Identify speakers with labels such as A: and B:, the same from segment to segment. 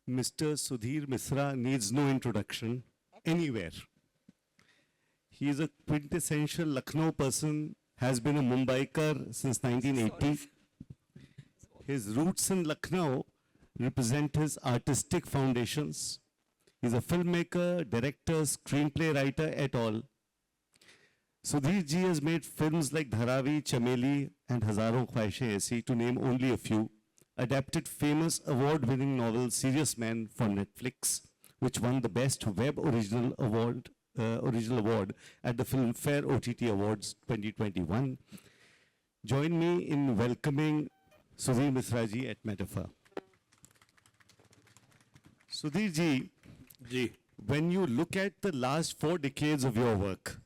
A: Mr. Sudhir Misra needs no introduction anywhere. He is a quintessential Lucknow person, has been a Mumbaikar since 1980. His roots in Lucknow represent his artistic foundations. He's a filmmaker, director, screenplay writer et al. Sudhir ji has made films like Dharavi, Chameli, and Hazaron Khwaishein Aisi, to name only a few. Adapted famous award-winning novel Serious Man for Netflix, which won the Best Web Original Award at the Filmfare OTT Awards 2021. Join me in welcoming Sudhir Misra ji at Metaphor. Sudhir ji, when you look at the last 4 decades of your work,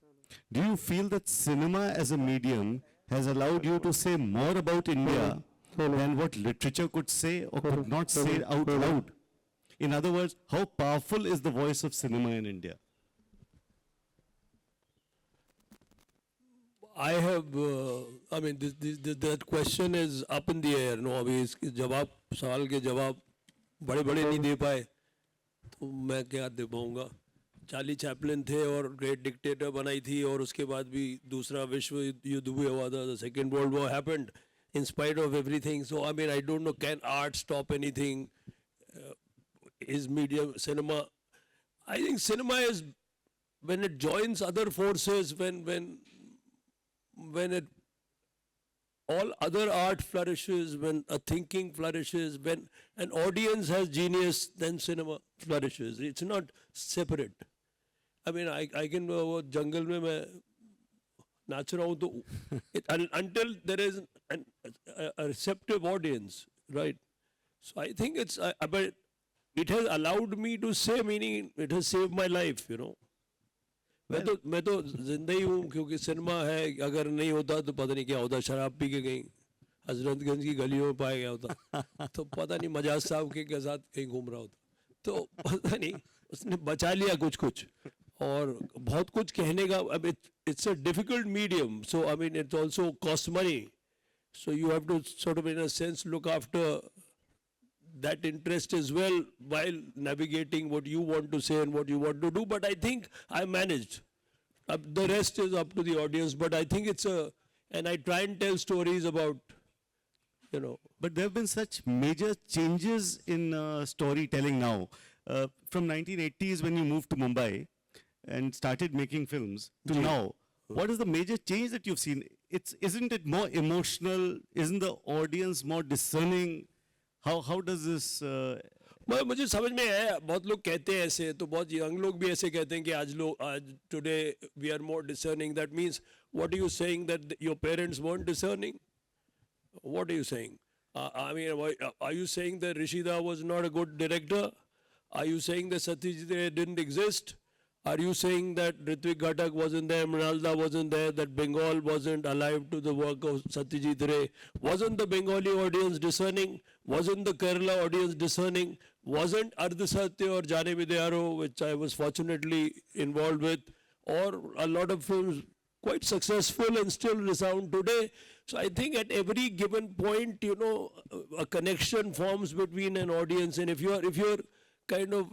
A: do you feel that cinema as a medium has allowed you to say more about India than what literature could say or could not say out loud? In other words, how powerful is the voice of cinema in India?
B: I have, that question is up in the air. No, अभी इसके सवाल के जवाब बड़े नहीं दे पाए, तो मैं क्या दे पाऊँगा? चार्ली चैपलिन थे और ग्रेट डिक्टेटर बनाई थी, और उसके बाद भी दूसरा विश्व युद्ध भी हुआ था. The Second World War happened in spite of everything. So I mean, I don't know, can art stop anything? Is medium cinema? I think cinema is when it joins other forces, when it all other art flourishes, when a thinking flourishes, when an audience has genius, then cinema flourishes. It's not separate. I mean, I can वो जंगल में मैं नाच रहा हूँ तो until there is a receptive audience, right? So I think it's but it has allowed me to say, meaning it has saved my life, you know. मैं तो जिंदा ही हूँ, क्योंकि सिनेमा है. अगर नहीं होता तो पता नहीं क्या होता. शराब पी के कहीं हजरतगंज की गलियों में पाया गया होता, तो पता नहीं मजाज साहब के साथ कहीं घूम रहा होता. तो पता नहीं, उसने बचा लिया कुछ और बहुत कुछ कहने का. अब it's a difficult medium, so I mean it also costs money, so you have to sort of in a sense look after that interest as well while navigating what you want to say and what you want to do. But I think I managed. The rest is up to the audience, but I think and I try and tell stories about, you know.
A: But there have been such major changes in storytelling now. From 1980s, when you moved to Mumbai and started making films, to now, what is the major change that you've seen? Isn't it more emotional? Isn't the audience more discerning? How does this...
B: मुझे समझ में है. बहुत लोग कहते हैं ऐसे, तो बहुत यंग लोग भी ऐसे कहते हैं कि आज today we are more discerning. That means, what are you saying, that your parents weren't discerning? What are you saying? I mean, are you saying that Rishida was not a good director? Are you saying that Satyajit Ray didn't exist? Are you saying that Ritwik Ghatak wasn't there, Mrinalda wasn't there, that Bengal wasn't alive to the work of Satyajit Ray? Wasn't the Bengali audience discerning? Wasn't the Kerala audience discerning? Wasn't Ardh Satya or Jaane Vidyaro, which I was fortunately involved with, or a lot of films quite successful and still resound today? So I think at every given point, you know, a connection forms between an audience, and if you're kind of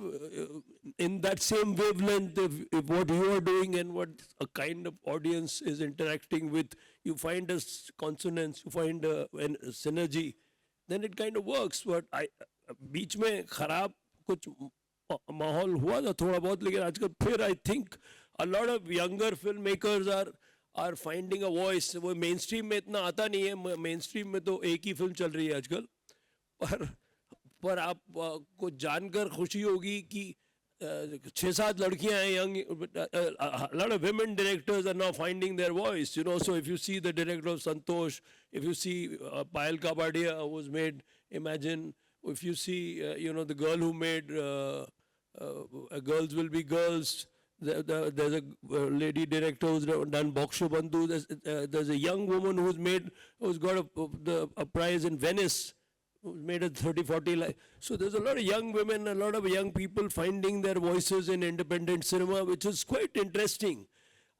B: in that same wavelength, if what you are doing and what a kind of audience is interacting with, you find a consonance, you find a synergy, then it kind of works. But बीच में खराब कुछ माहौल हुआ था थोड़ा बहुत, लेकिन आजकल फिर I think a lot of younger filmmakers are finding a voice. वो mainstream में इतना आता नहीं है. mainstream में तो एक ही फिल्म चल रही है आजकल, पर आप को जानकर खुशी होगी कि 6-7 लड़कियां हैं young. A lot of women directors are now finding their voice, you know. So if you see the director of Santosh, if you see Payal Kapadia, who was made Imagine, if you see you know, the girl who made Girls Will Be Girls, there's a lady director who's done Boksho Bandhu. There's a young woman who's got a prize in Venice, who's made a 30-40. So there's a lot of young women, a lot of young people finding their voices in independent cinema, which is quite interesting.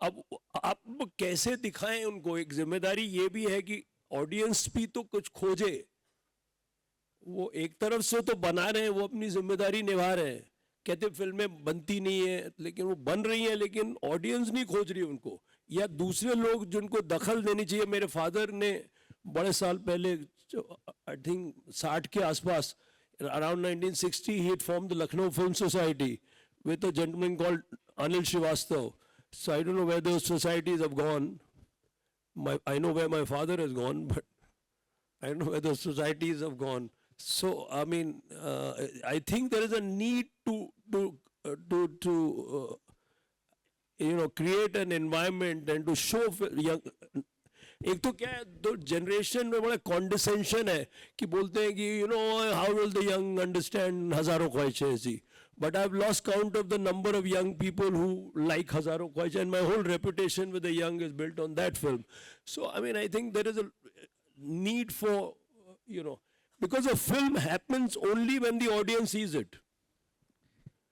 B: अब आप कैसे दिखाएं उनको? एक जिम्मेदारी ये भी है कि ऑडियंस भी तो कुछ खोजे. वो एक तरफ से तो बना रहे हैं, वो अपनी जिम्मेदारी निभा रहे हैं, कहते फिल्में बनती नहीं है, लेकिन वो बन रही हैं, लेकिन ऑडियंस नहीं खोज रही उनको, या दूसरे लोग जिनको दखल देनी चाहिए। मेरे फादर ने बड़े साल पहले, आई थिंक 60 के आसपास, around 1960 he had formed the Lucknow Film Society with a gentleman called Anil Srivastav. So I don't know where those societies have gone. I know where my father has gone, but I don't know where those societies have gone. So I mean, I think there is a need to create an environment and to show young. एक तो क्या है, दो generation में बड़ा कॉन्डिसेंशन है कि बोलते हैं कि how will the young understand Hazaaron Khwaishein Aisi, but I have lost count of the number of young people who like Hazaaron Khwaishein, and my whole reputation with the young is built on that film. So I mean I think there is a need for because a film happens only when the audience sees it.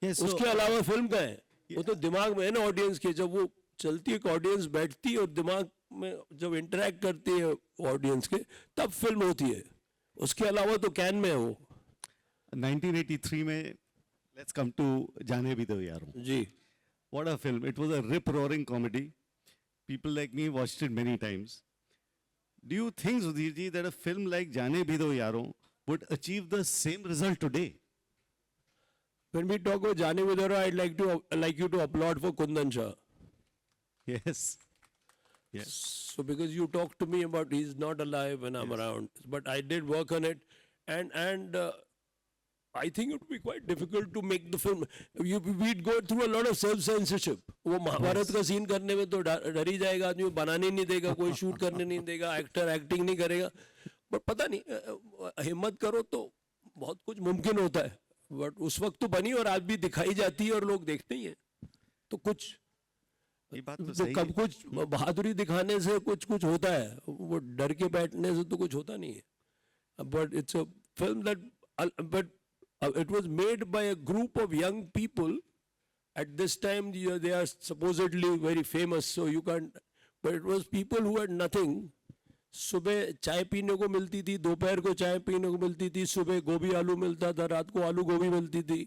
A: Yes, so,
B: उसके अलावा film का है, वो तो दिमाग में है ना ऑडियंस के. जब वो चलती है, ऑडियंस बैठती है और दिमाग में जब इंटरेक्ट करती है ऑडियंस के, तब फिल्म होती है. उसके अलावा तो कैन में है वो.
A: 1983 में, let's come to जाने भी दो यारों.
B: जी.
A: What a film. It was a rip-roaring comedy. People like me watched it many times. Do you think, Sudhir ji, that a film like जाने भी दो यारों would achieve the same result today?
B: When we talk about Jane Vidura, I'd like you to applaud for Kundan Shah.
A: Yes. Yes.
B: So because you talked to me about he's not alive when I'm around, but I did work on it, and I think it would be quite difficult to make the film. We'd go through a lot of self-censorship. वो महाभारत का scene करने में तो डर ही जाएगा आदमी, बनाने नहीं देगा, कोई शूट करने नहीं देगा, एक्टर एक्टिंग नहीं करेगा. बट पता नहीं, हिम्मत करो तो बहुत कुछ मुमकिन होता है. बट उस वक्त तो बनी और आज भी दिखाई जाती है और लोग देखते ही हैं. तो कुछ
A: ये बात तो
B: तो
A: सही
B: कब
A: है.
B: कुछ बहादुरी दिखाने से कुछ होता है, वो डर के बैठने से तो कुछ होता नहीं है. But it's a film that but it was made by a group of young people. At this time they are supposedly very famous, so you can't, but it was people who had nothing. सुबह चाय पीने को मिलती थी, दोपहर को चाय पीने को मिलती थी, सुबह गोभी आलू मिलता था, रात को आलू गोभी मिलती थी,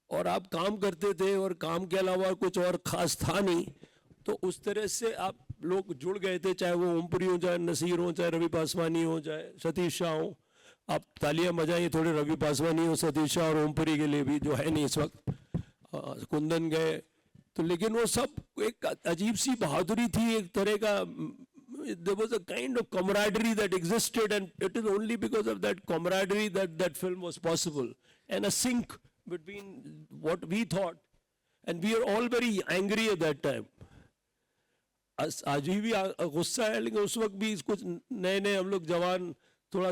B: और आप काम करते थे और काम के अलावा कुछ और खास था नहीं. तो उस तरह से आप लोग जुड़ गए थे, चाहे वो ओमपुरी हो, चाहे नसीर हो, चाहे रवि पासवानी हो, चाहे सतीश शाह हो. आप तालियां बजाइए थोड़े रवि पासवानी और सतीश शाह और ओमपुरी के लिए भी, जो है नहीं इस वक्त. कुंदन गए तो, लेकिन वो सब एक अजीब सी बहादुरी थी, एक तरह का. There was a kind of camaraderie that existed, and it is only because of that camaraderie that film was possible, and a sync between what we thought, and we are all very angry at that time. आज भी गुस्सा है, लेकिन उस वक्त भी कुछ नए नए हम लोग जवान थोड़ा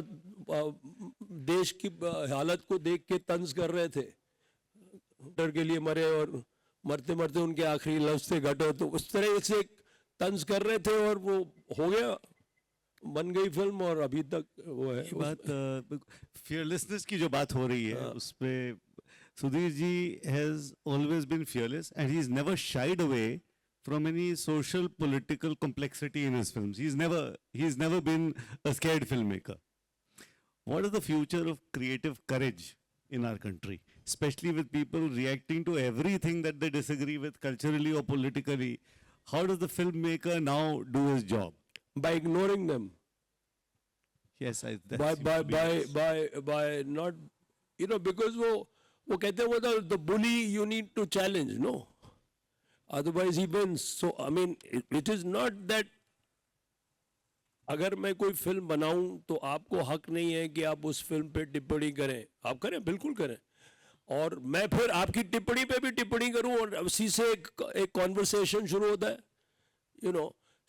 B: देश की हालत को देख के तंज कर रहे थे. डर के लिए मरे और मरते मरते उनके आखिरी लफ्ज थे घटो, तो उस तरह से तंज कर रहे थे और वो हो गया, बन गई फिल्म और अभी तक वो है.
A: बात fearlessness की जो बात हो रही है, उस पे Sudhir ji has always been fearless, and he's never shied away from any social political complexity in his films. He's never been a scared filmmaker. What is the future of creative courage in our country, especially with people reacting to everything that they disagree with culturally or politically? How does the filmmaker now do his job?
B: By ignoring them.
A: Yes,
B: by not, because वो कहते हैं वो the bully you need to challenge, no? Otherwise he wins. So I mean, it is not that अगर मैं कोई film बनाऊं तो आपको हक नहीं है कि आप उस फिल्म पे टिप्पणी करें. आप करें, बिल्कुल करें, और मैं फिर आपकी टिप्पणी पे भी टिप्पणी करूं और उसी से एक कॉन्वर्सेशन शुरू होता है.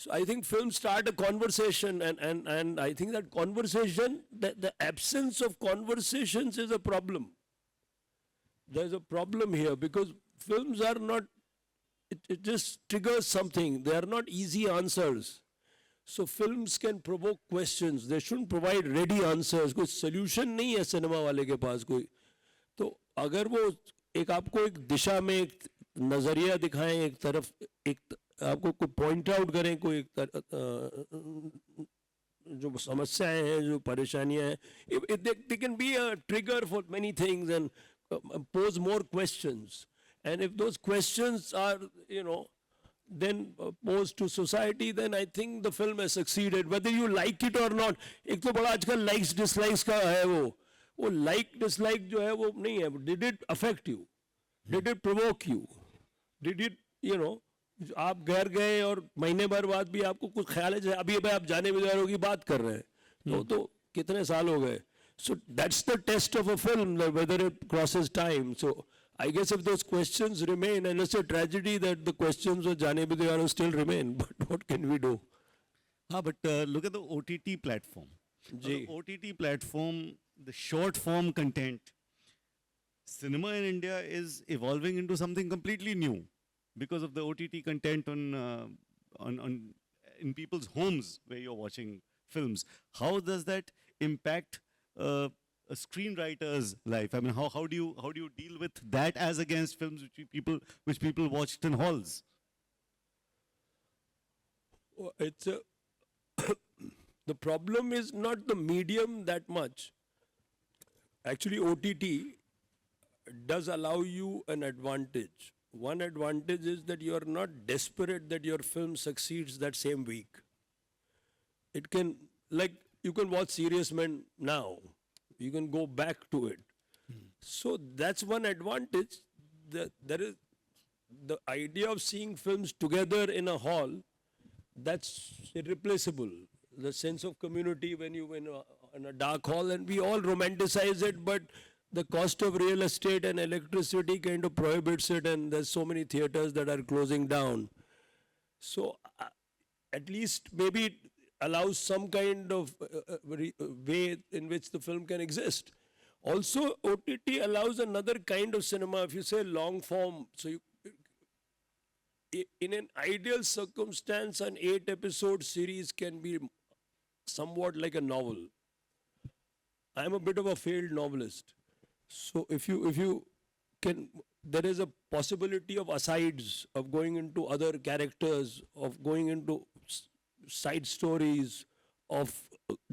B: So I think films start a conversation, and I think that conversation, the absence of conversations is a problem. There's a problem here because films are not, it just triggers something. They are not easy answers. So films can provoke questions. They shouldn't provide ready answers. कोई solution नहीं है cinema वाले के पास कोई. तो अगर वो एक आपको एक दिशा में एक नजरिया दिखाएं, एक तरफ एक आपको कोई पॉइंट आउट करें, कोई एक जो समस्याएं हैं, जो परेशानियां हैं, they can be a trigger for many things and pose more questions. And if those questions are, then posed to society, then I think the film has succeeded, whether you like it or not. एक तो बड़ा आजकल likes dislikes का है वो like dislike जो है वो नहीं है. Did it affect you? Did it provoke you? Did it, आप घर गए और महीने भर बाद भी आपको कुछ ख्याल है, अभी अभी आप जाने बिजारों की बात कर रहे हैं, तो कितने साल हो गए. So that's the test of a film, whether it crosses time. So I guess if those questions remain, and it's a tragedy that the questions of Jane Bidiyaro still remain, but what can we do?
A: But look at the OTT platform.
B: Ji.
A: The OTT platform, the short form content, cinema in India is evolving into something completely new because of the OTT content on in people's homes where you're watching films. How does that impact a screenwriter's life? I mean, how do you deal with that as against films which people watched in halls?
B: It's a the problem is not the medium that much. Actually, OTT does allow you an advantage. One advantage is that you are not desperate that your film succeeds that same week. It can, like, you can watch Serious Men now. You can go back to it. So that's one advantage. There is the idea of seeing films together in a hall. That's irreplaceable. The sense of community when you in a dark hall, and we all romanticize it, but the cost of real estate and electricity kind of prohibits it, and there's so many theaters that are closing down. So at least maybe it allows some kind of way in which the film can exist. Also, OTT allows another kind of cinema. If you say long form, so in an ideal circumstance, an 8-episode series can be somewhat like a novel. I'm a bit of a failed novelist. So if you can, there is a possibility of asides, of going into other characters, of going into side stories, of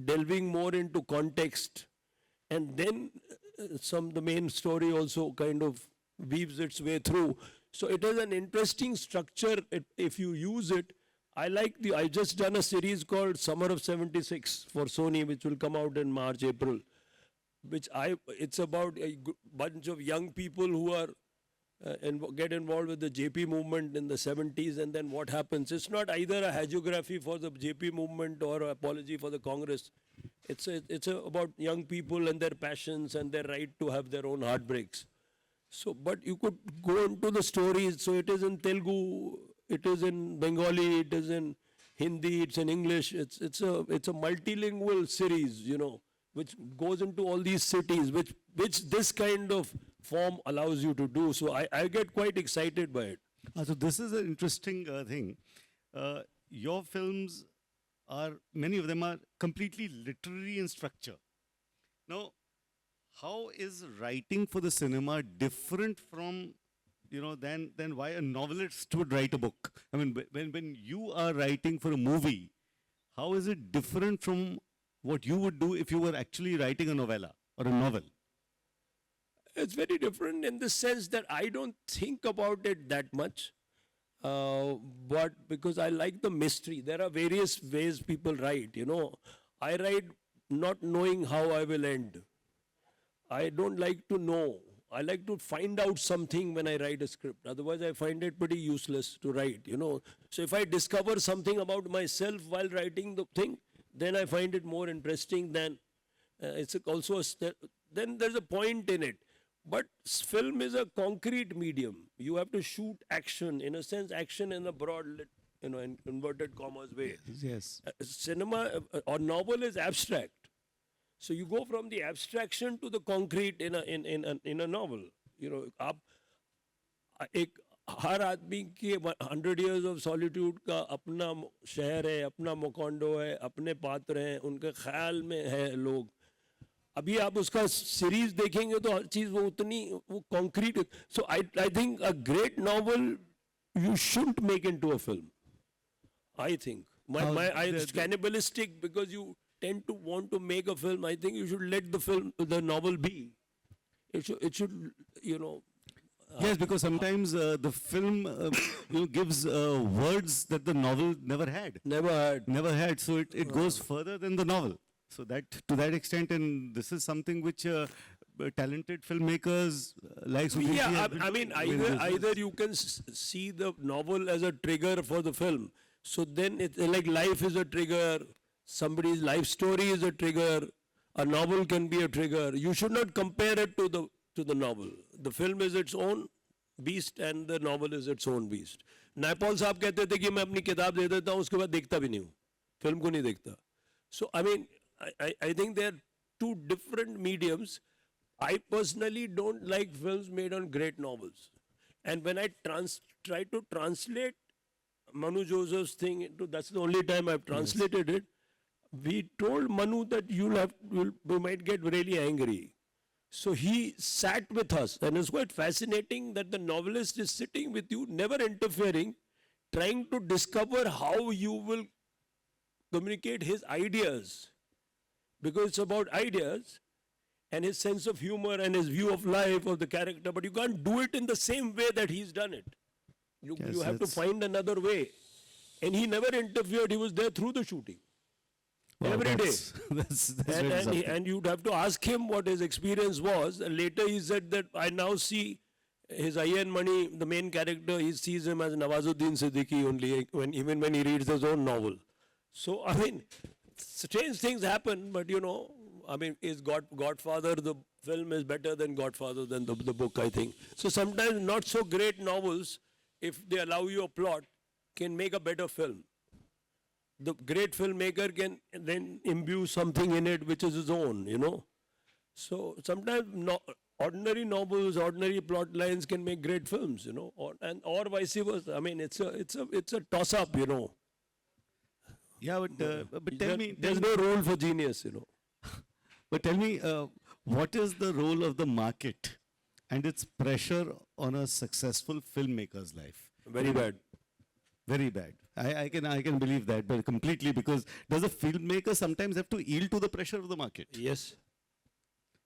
B: delving more into context, and then the main story also kind of weaves its way through. So it is an interesting structure if you use it. I just done a series called Summer of 76 for Sony, which will come out in March, April. It's about a bunch of young people who are get involved with the JP movement in the 70s, and then what happens. It's not either a hagiography for the JP movement or an apology for the Congress. It's about young people and their passions and their right to have their own heartbreaks. So, but you could go into the stories. So it is in Telugu, it is in Bengali, it is in Hindi, it's in English. It's a multilingual series, which goes into all these cities, which this kind of form allows you to do. So I get quite excited by it.
A: So this is an interesting thing. Your films many of them are completely literary in structure. Now, how is writing for the cinema different from, than why a novelist would write a book? I mean, when you are writing for a movie, how is it different from what you would do if you were actually writing a novella or a novel?
B: It's very different in the sense that I don't think about it that much. But because I like the mystery, there are various ways people write, I write not knowing how I will end. I don't like to know. I like to find out something when I write a script. Otherwise, I find it pretty useless to write, So if I discover something about myself while writing the thing, then I find it more interesting than it's also then there's a point in it. But film is a concrete medium. You have to shoot action, in a sense, action in a broad, in inverted commas way.
A: Yes.
B: Cinema or novel is abstract. So you go from the abstraction to the concrete in a novel. आप हर आदमी के 100 years of solitude का अपना शहर है, अपना मोकोंडो है, अपने पात्र हैं, उनके ख्याल में है लोग. अभी आप उसका सीरीज देखेंगे तो हर चीज वो concrete. So I think a great novel you shouldn't make into a film. I think it's cannibalistic because tend to want to make a film, I think you should let the novel be. It should, you know,
A: Yes, because sometimes the film gives words that the novel never had.
B: never had.
A: Never had. So it goes further than the novel. So that to that extent, and this is something which talented filmmakers like Sudhir
B: Yeah,
A: ji have
B: I mean,
A: been
B: either you can see the novel as a trigger for the film. So then it's like life is a trigger, somebody's life story is a trigger, a novel can be a trigger. You should not compare it to the novel. The film is its own beast and the novel is its own beast. Naipaul साहब कहते थे कि मैं अपनी किताब दे देता हूँ उसके बाद देखता भी नहीं हूँ, फिल्म को नहीं देखता. So I mean, I think there are two different mediums. I personally don't like films made on great novels. And when I try to translate Manu Joseph's thing into, that's the only time I've translated it. We told Manu that we might get really angry. So he sat with us, and it's quite fascinating that the novelist is sitting with you, never interfering, trying to discover how you will communicate his ideas. Because it's about ideas and his sense of humor and his view of life of the character, but you can't do it in the same way that he's done it. You
A: Yes,
B: have to
A: that's-
B: find another way. And he never interfered, he was there through the shooting.
A: Wow,
B: Every day.
A: That's
B: And,
A: really
B: and,
A: something.
B: and you'd have to ask him what his experience was. And later he said that I now see his Ian Money, the main character, he sees him as Nawazuddin Siddiqui only, even when he reads his own novel. So, I mean, strange things happen, but you know, I mean, is Godfather, the film is better than Godfather than the book, I think. So sometimes not so great novels, if they allow you a plot, can make a better film. The great filmmaker can then imbue something in it which is his own, you know. So sometimes ordinary novels, ordinary plot lines can make great films, you know, or vice versa. I mean, it's a toss up, you know.
A: Yeah, but tell me,
B: There's no rule for genius, you know.
A: but tell me, what is the role of the market and its pressure on a successful filmmaker's life?
B: Very bad.
A: Very bad. I can believe that, but completely, because does a filmmaker sometimes have to yield to the pressure of the market?
B: Yes.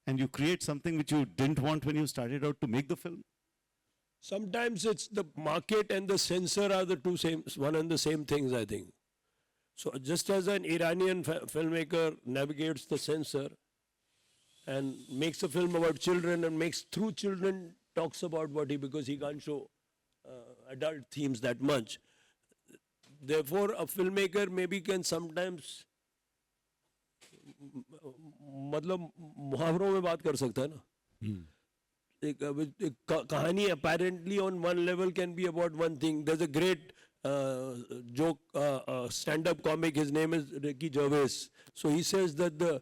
A: And you create something which you didn't want when you started out to make the film?
B: Sometimes it's the market and the censor are the one and the same things, I think. So just as an Iranian filmmaker navigates the censor and makes a film about children and makes through children talks about because he can't show adult themes that much. Therefore, a filmmaker maybe can sometimes मतलब मुहावरों में बात कर सकता है ना. एक कहानी apparently on one level can be about one thing. There's a great joke stand-up comic. His name is Ricky Gervais. So he says that the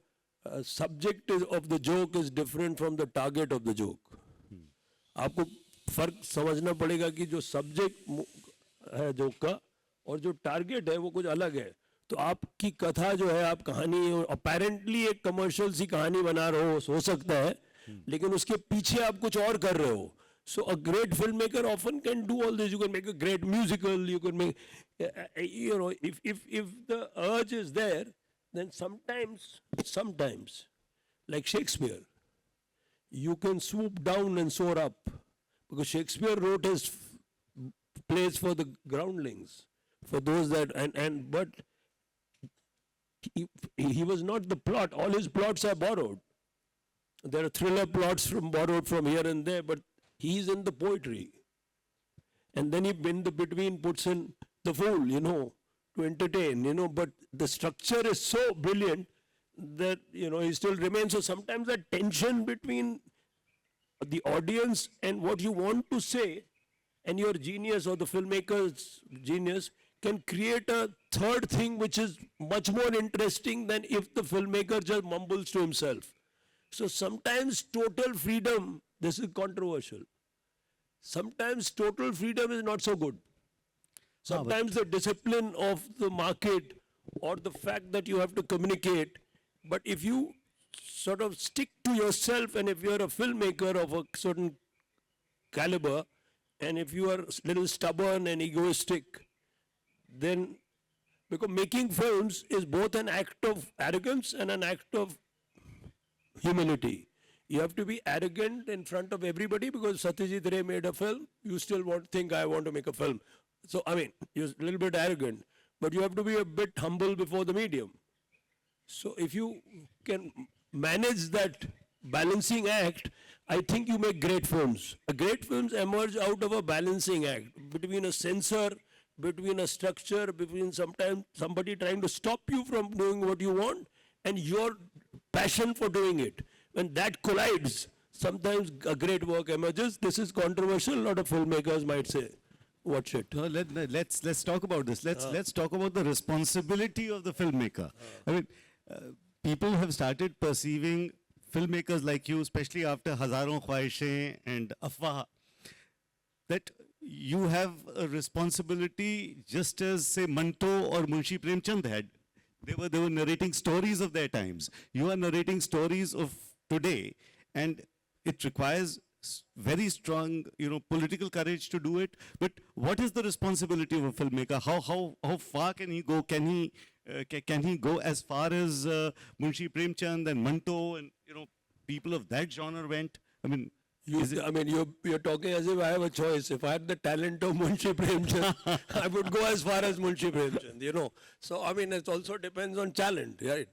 B: subject of the joke is different from the target of the joke. आपको फर्क समझना पड़ेगा कि जो subject है joke का और जो टारगेट है वो कुछ अलग है. तो आपकी कथा जो है, आप कहानी अपेरेंटली एक कमर्शियल सी कहानी बना रहे हो सकता है, लेकिन उसके पीछे आप कुछ और कर रहे हो. So a great filmmaker often can do all this. You can make a great musical. You can make, you know, if the urge is there, then sometimes, like Shakespeare, you can swoop down and soar up, because Shakespeare wrote his plays for the groundlings, for those that but he was not the plot. All his plots are borrowed. There are thriller plots borrowed from here and there, but he's in the poetry. And then he in the between puts in the fool, you know, to entertain, you know, but the structure is so brilliant that, you know, he still remains. So sometimes that tension between the audience and what you want to say and your genius or the filmmaker's genius can create a third thing which is much more interesting than if the filmmaker just mumbles to himself. So sometimes total freedom, this is controversial. Sometimes total freedom is not so good. Sometimes the discipline of the market or the fact that you have to communicate, but if you sort of stick to yourself, and if you're a filmmaker of a certain caliber, and if you are a little stubborn and egoistic, then Because making films is both an act of arrogance and an act of humility. You have to be arrogant in front of everybody because Satyajit Ray made a film. You still think I want to make a film. So, I mean, you're a little bit arrogant, but you have to be a bit humble before the medium. So, if you can manage that balancing act, I think you make great films. Great films emerge out of a balancing act between a censor, between a structure, between sometimes somebody trying to stop you from doing what you want and your passion for doing it. When that collides, sometimes a great work emerges. This is controversial. A lot of filmmakers might say, watch it.
A: No, let's talk about this. Let's talk about the responsibility of the filmmaker. I mean, people have started perceiving filmmakers like you, especially after Hazaron Khwaishein and Afwah, that you have a responsibility just as, say, Manto or Munshi Premchand had. They were narrating stories of their times. You are narrating stories of today, and it requires very strong, political courage to do it. But what is the responsibility of a filmmaker? How far can he go? Can he go as far as Munshi Premchand and Manto and people of that genre went? I mean,
B: you're talking as if I have a choice. If I had the talent of Munshi Premchand, I would go as far as Munshi Premchand, So, I mean, it also depends on talent, right?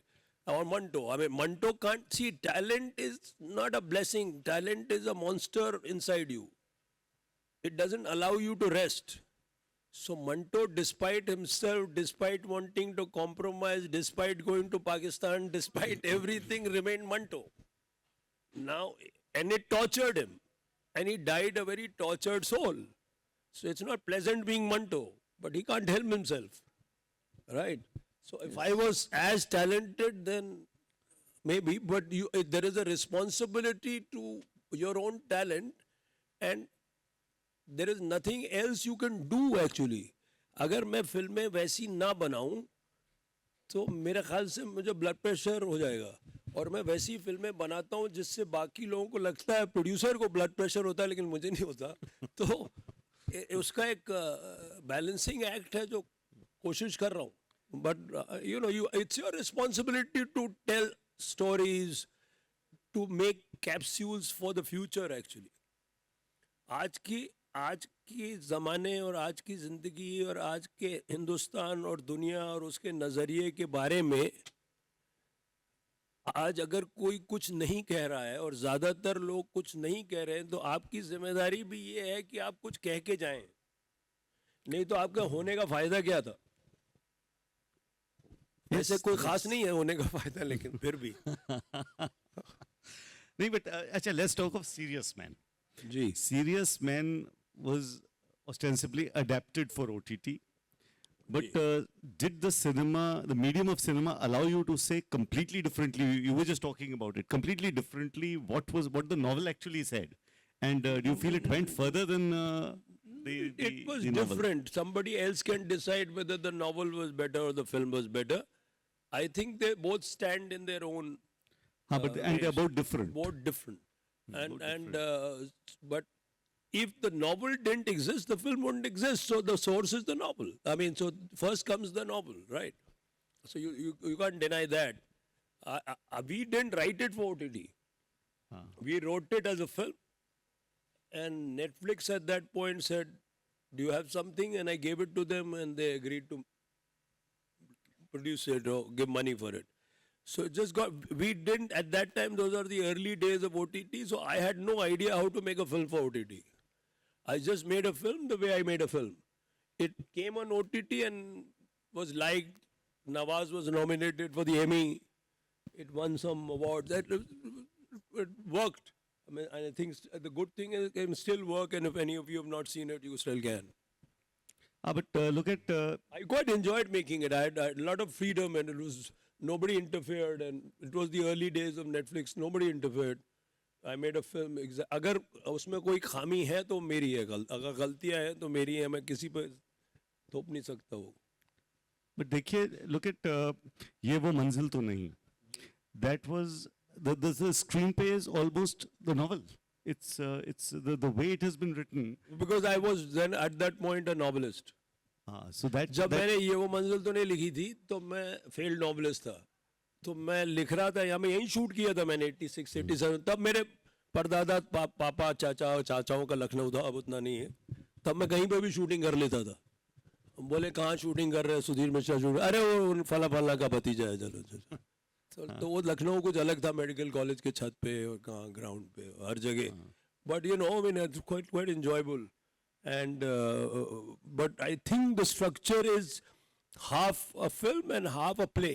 B: Or Manto. I mean, Manto can't see talent is not a blessing. Talent is a monster inside you. It doesn't allow you to rest. So Manto, despite himself, despite wanting to compromise, despite going to Pakistan, despite everything, remained Manto. Now, and it tortured him. And he died a very tortured soul. So it's not pleasant being Manto, but he can't help himself. Right? So if I was as talented, then maybe, but there is a responsibility to your own talent, and there is nothing else you can do actually. अगर मैं फिल्में वैसी ना बनाऊं, तो मेरे ख्याल से मुझे ब्लड प्रेशर हो जाएगा. और मैं वैसी फिल्में बनाता हूं जिससे बाकी लोगों को लगता है, प्रोड्यूसर को ब्लड प्रेशर होता है लेकिन मुझे नहीं होता. तो उसका एक बैलेंसिंग एक्ट है जो कोशिश कर रहा हूं. But it's your responsibility to tell stories, to make capsules for the future actually. आज की ज़माने और आज की ज़िंदगी और आज के हिंदुस्तान और दुनिया और उसके नज़रिए के बारे में आज अगर कोई कुछ नहीं कह रहा है और ज़्यादातर लोग कुछ नहीं कह रहे हैं, तो आपकी जिम्मेदारी भी ये है कि आप कुछ कह के जाएं. नहीं तो आपका होने का फ़ायदा क्या था? ऐसे कोई खास नहीं है होने का फायदा, लेकिन फिर भी
A: नहीं. But अच्छा, let's talk of Serious Man.
B: Ji.
A: Serious Man was ostensibly adapted for OTT, but did the medium of cinema allow you to say completely differently? You were just talking about it completely differently. What the novel actually said, and do you feel it went further than
B: it was
A: the
B: different. Somebody else can decide whether the novel was better or the film was better. I think they both stand in their own.
A: But and they're both different.
B: Both different. But if the novel didn't exist, the film wouldn't exist. So the source is the novel. I mean, so first comes the novel, right? So you can't deny that. We didn't write it for OTT. We wrote it as a film. And Netflix at that point said, do you have something? And I gave it to them and they agreed to produce it or give money for it. So it just we didn't, at that time, those are the early days of OTT, so I had no idea how to make a film for OTT. I just made a film the way I made a film. It came on OTT and was liked. Nawaz was nominated for the Emmy. It won some awards. It worked. I mean, I think the good thing is it can still work, and if any of you have not seen it, you still can.
A: But look at...
B: I quite enjoyed making it. I had a lot of freedom, and it was... Nobody interfered, and it was the early days of Netflix. Nobody interfered. I made a film. अगर उसमें कोई खामी है तो मेरी है. अगर गलतियाँ हैं तो मेरी है. मैं किसी पे थोप नहीं सकता वो.
A: But देखिए, look at ये वो मंजिल तो नहीं. That was the screenplay is almost the novel. It's the way it has been written.
B: Because I was then at that point a novelist.
A: So that
B: जब मैंने ये वो मंजिल तो नहीं लिखी थी तो मैं फेल्ड नॉवलिस्ट था, तो मैं लिख रहा था, या मैं यहीं शूट किया था मैंने 86 87, तब मेरे परदादा पापा चाचा चाचाओं का लखनऊ था, अब उतना नहीं है, तब मैं कहीं पर भी शूटिंग कर लेता था। बोले कहाँ शूटिंग कर रहे हैं, सुधीर मिश्रा शूटिंग, अरे वो फला फला का भतीजा है, चलो चलो। तो वो लखनऊ कुछ अलग था, मेडिकल कॉलेज के छत पे और कहाँ ग्राउंड पे हर जगह, but you know I mean it's quite enjoyable and but I think the structure is half a film and half a play.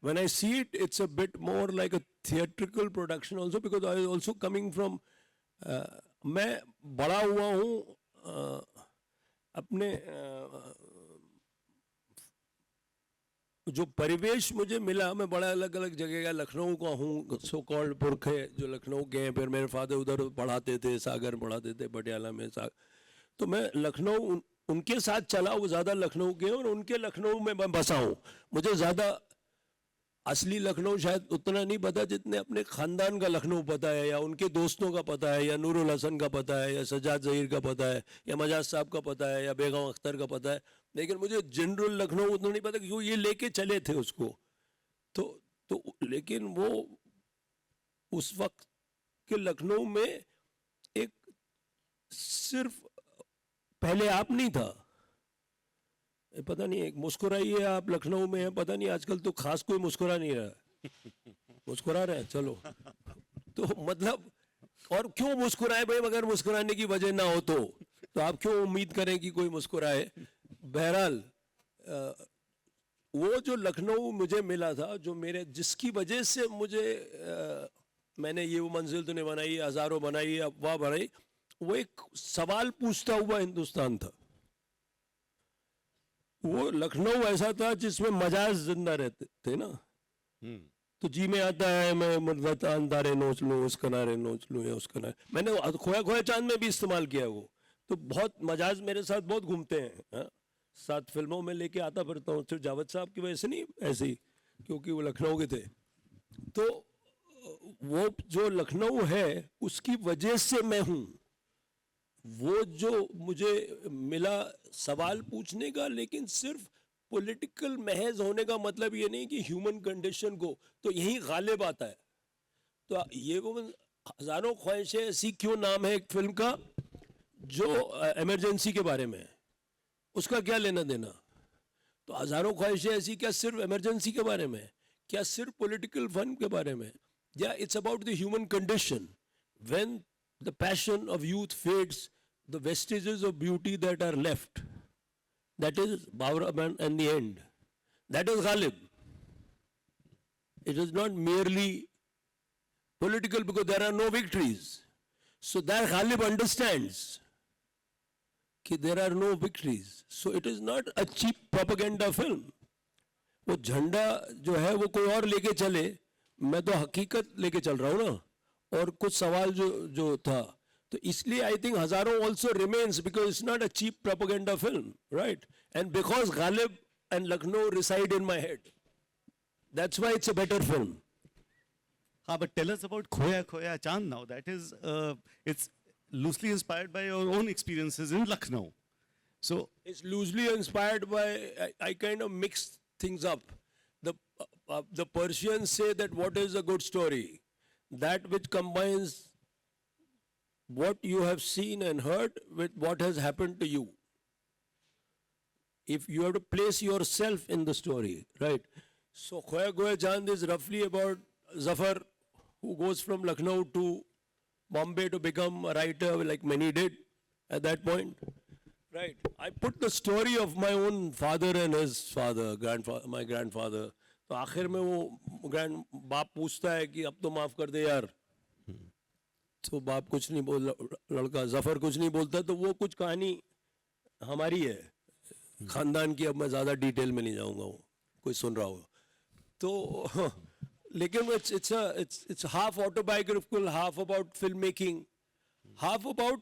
B: When I see it, it's a bit more like a theatrical production also, because I was also coming from मैं बड़ा हुआ हूँ अपने जो परिवेश मुझे मिला, मैं बड़ा अलग अलग जगह का लखनऊ का हूँ, सो कॉल्ड पुरखे जो लखनऊ के हैं, फिर मेरे फादर उधर पढ़ाते थे, सागर पढ़ाते थे पटियाला में, तो मैं लखनऊ उनके साथ चला, वो ज़्यादा लखनऊ के, और उनके लखनऊ में मैं बसा हूँ। मुझे ज़्यादा असली लखनऊ शायद उतना नहीं पता जितने अपने ख़ानदान का लखनऊ पता है, या उनके दोस्तों का पता है, या नूरुल हसन का पता है, या सज्जाद ज़हीर का पता है, या मजाज साहब का पता है, या बेगम अख्तर का पता है। लेकिन मुझे जनरल लखनऊ उतना नहीं पता, क्योंकि ये लेके चले थे उसको। तो लेकिन वो उस वक्त के लखनऊ में एक सिर्फ पहले आप नहीं था, पता नहीं, एक मुस्कुराइए आप लखनऊ में है, पता नहीं आजकल तो खास कोई मुस्कुरा नहीं रहा, मुस्कुरा रहे हैं चलो, तो मतलब, और क्यों मुस्कुराए भाई, अगर मुस्कुराने की वजह ना हो तो आप क्यों उम्मीद करें कि कोई मुस्कुराए। बहरहाल वो जो लखनऊ मुझे मिला था, जो मेरे जिसकी वजह से मुझे मैंने ये वो मंजिल तो नहीं बनाई, हजारों बनाई, अफवाह बनाई, वो एक सवाल पूछता हुआ हिंदुस्तान था। वो लखनऊ ऐसा था जिसमें मजाज जिंदा रहते थे ना, तो जी में आता है मैं मतलब अंधारे नोच लूँ, उस किनारे नोच लूँ, या उस किनारे, मैंने खोया खोया चांद में भी इस्तेमाल किया वो, तो बहुत मजाज मेरे साथ बहुत घूमते हैं, हाँ? 7 फिल्मों में लेके आता फिरता हूँ, सिर्फ जावेद साहब की वजह से नहीं, ऐसे ही क्योंकि वो लखनऊ के थे। तो वो जो लखनऊ है उसकी वजह से मैं हूँ, वो जो मुझे मिला सवाल पूछने का, लेकिन सिर्फ पॉलिटिकल महज होने का मतलब ये नहीं कि ह्यूमन कंडीशन को, तो यही गालिब आता है। तो ये वो हजारों ख्वाहिशें ऐसी क्यों नाम है एक फिल्म का, जो इमरजेंसी के बारे में है, उसका क्या लेना देना। तो हजारों ख्वाहिशें ऐसी क्या सिर्फ इमरजेंसी के बारे में, क्या सिर्फ पॉलिटिकल फन के बारे में, या it's about the human condition, when the passion of youth fades, the vestiges of beauty that are left, that is Bawraman and the end, that is Ghalib. It is not merely political, because there are no victories, so that Ghalib understands कि there are no victories, so it is not a cheap propaganda film. वो झंडा जो है वो कोई और लेके चले, मैं तो हकीकत लेके चल रहा हूँ ना, और कुछ सवाल जो था, तो इसलिए I think Hazaaron also remains, because it's not a cheap propaganda film, right, and because Ghalib and Lucknow reside in my head, that's why it's a better film.
A: हाँ, but tell us about Khoya Khoya Chand now. That is, it's loosely inspired by your own experiences in Lucknow. So
B: it's loosely inspired by, I kind of mixed things up. The Persians say that what is a good story? That which combines what you have seen and heard with what has happened to you. If you have to place yourself in the story, right? So Khoya Khoya Chand is roughly about Zafar, who goes from Lucknow to Bombay to become a writer, like many did at that point, right? I put the story of my own father and his father, my grandfather. तो आखिर में वो बाप पूछता है कि अब तो माफ कर दे यार, तो बाप कुछ नहीं बोल, लड़का जफर कुछ नहीं बोलता, तो वो कुछ कहानी हमारी है खानदान की, अब मैं ज्यादा डिटेल में नहीं जाऊंगा, वो कोई सुन रहा हो तो लेकिन it's half autobiographical, half about filmmaking, half about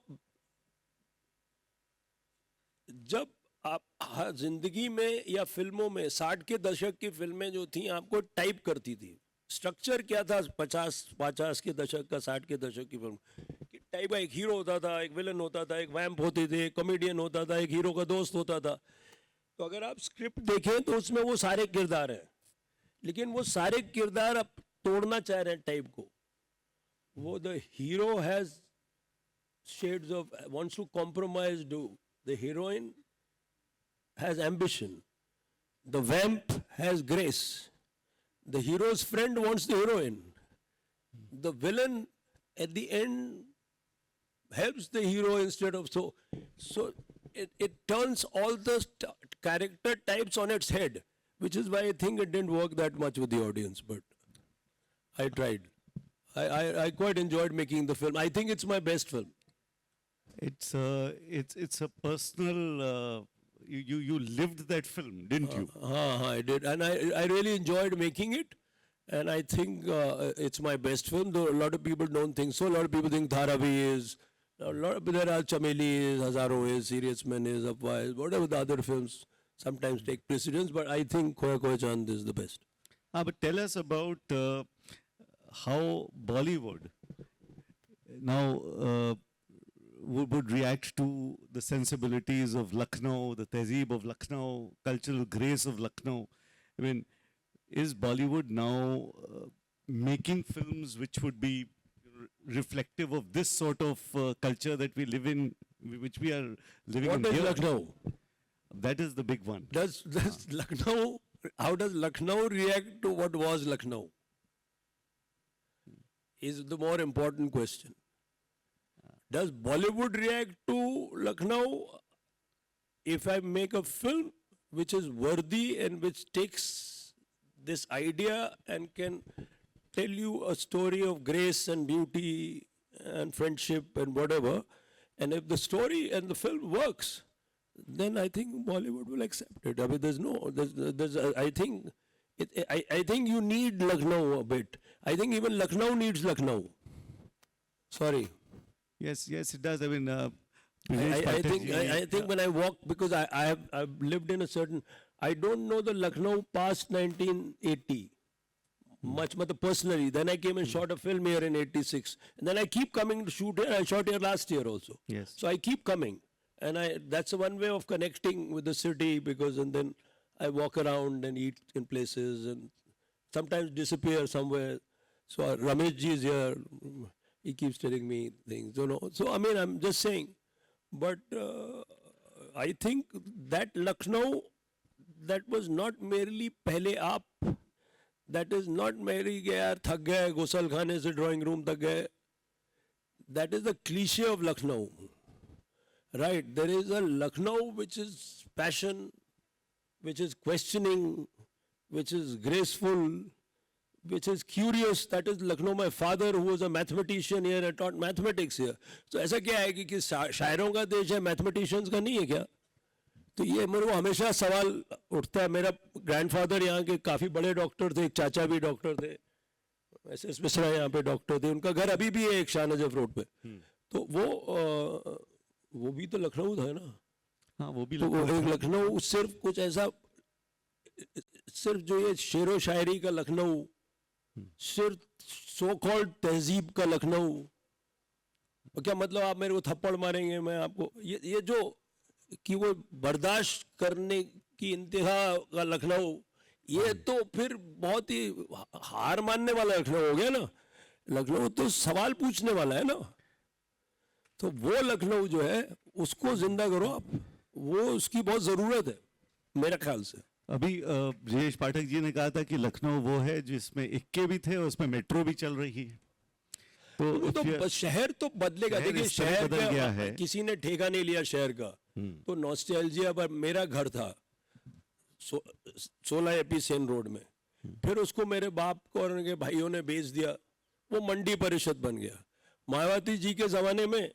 B: जब आप जिंदगी में या फिल्मों में 60 के दशक की फिल्में जो थी आपको टाइप करती थी, स्ट्रक्चर क्या था 50 के दशक का, 60 के दशक की फिल्म, कि टाइप का एक हीरो होता था, एक विलन होता था, एक वैम्प होते थे, एक कॉमेडियन होता था, एक हीरो का दोस्त होता था. तो अगर आप स्क्रिप्ट देखें तो उसमें वो सारे किरदार हैं, लेकिन वो सारे किरदार अब तोड़ना चाह रहे हैं टाइप को. वो the hero has shades of wants to compromise. Do the heroine has ambition, the vamp has grace, the hero's friend wants the heroine, the villain at the end helps the hero instead of so it turns all the character types on its head, which is why I think it didn't work that much with the audience, but I tried. I quite enjoyed making the film. I think it's my best film.
A: It's a personal. You lived that film, didn't you?
B: I did, and I really enjoyed making it, and I think it's my best film. Though a lot of people don't think so. A lot of people think Dharavi is. A lot of there are Chameli is, Hazaro is, Serious Men is, Appa is, whatever the other films sometimes take precedence. But I think Khoya Khoya Chand is the best.
A: But tell us about how Bollywood now would react to the sensibilities of Lucknow, the tehzeeb of Lucknow, cultural grace of Lucknow. I mean, is Bollywood now making films which would be reflective of this sort of culture that we live in, which we are living in
B: What is
A: here?
B: Lucknow?
A: That is the big one.
B: Does Lucknow? How does Lucknow react to what was Lucknow? Is the more important question. Does Bollywood react to Lucknow? If I make a film which is worthy and which takes this idea and can tell you a story of grace and beauty and friendship and whatever, and if the story and the film works, then I think Bollywood will accept it. I mean, I think you need Lucknow a bit. I think even Lucknow needs Lucknow. Sorry.
A: Yes, it does. I mean,
B: I think when I walk, because I've lived in a certain, I don't know the Lucknow past 1980 much, but personally. Then I came and shot a film here in 86. And then I keep coming to shoot here. I shot here last year also.
A: Yes.
B: So I keep coming. And that's one way of connecting with the city, because and then I walk around and eat in places and sometimes disappear somewhere. So Ramesh ji is here. He keeps telling me things, you know. So I mean, I'm just saying. But I think that Lucknow, that was not merely pehle aap. That is not merely yaar thak gaye, ghusal khane se drawing room tak gaye. That is the cliche of Lucknow. Right, there is a Lucknow which is passion, which is questioning, which is graceful, which is curious. That is Lucknow. My father, who was a mathematician here, had taught mathematics here. So ऐसा क्या है कि शायरों का देश है, mathematicians का नहीं है क्या? तो ये मेरे को हमेशा सवाल उठता है. मेरा ग्रैंडफादर यहाँ के काफ़ी बड़े डॉक्टर थे, एक चाचा भी डॉक्टर थे, SS मिश्रा यहाँ पे डॉक्टर थे. उनका घर अभी भी है एक शाहनजफ रोड पे. तो वो भी तो लखनऊ था ना.
A: हाँ, वो भी
B: तो लखनऊ सिर्फ कुछ ऐसा, सिर्फ जो ये शेरो शायरी का लखनऊ, सिर्फ सो कॉल्ड तहजीब का लखनऊ. क्या मतलब आप मेरे को थप्पड़ मारेंगे, मैं आपको ये जो कि वो बर्दाश्त करने की इंतहा का लखनऊ, ये तो फिर बहुत ही हार मानने वाला लखनऊ हो गया ना. लखनऊ तो सवाल पूछने वाला है ना. तो वो लखनऊ जो है उसको जिंदा करो आप, वो उसकी बहुत जरूरत है मेरे ख्याल से.
A: अभी ब्रजेश पाठक जी ने कहा था कि लखनऊ वो है जिसमें इक्के भी थे और उसमें मेट्रो भी चल रही है.
B: तो शहर तो बदलेगा. देखिए शहर
A: बदल गया है.
B: किसी ने ठेका नहीं लिया शहर का. तो नॉस्टैल्जिया पर मेरा घर था 16 AP सेन रोड में. फिर उसको मेरे बाप को और उनके भाइयों ने बेच दिया. वो मंडी परिषद बन गया. मायावती जी के जमाने में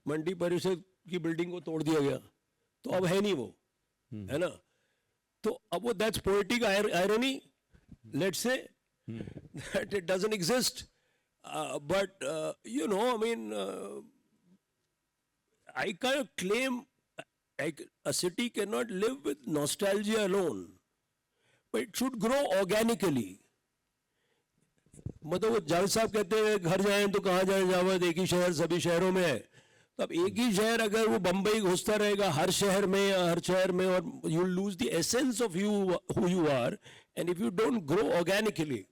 B: मंडी परिषद की बिल्डिंग को तोड़ दिया गया, तो अब है नहीं वो, है ना. तो अब वो that's poetic irony, let's say that it doesn't exist. But you know, I mean, I can't claim a city cannot live with nostalgia alone, but it should grow organically. मतलब वो जावेद साहब कहते हैं घर जाएं तो कहाँ जाएं जावेद, एक ही शहर सभी शहरों में है। तो अब एक ही शहर अगर वो बम्बई घुसता रहेगा हर शहर में या हर शहर में, और you lose the essence of you who you are, and if you don't grow organically,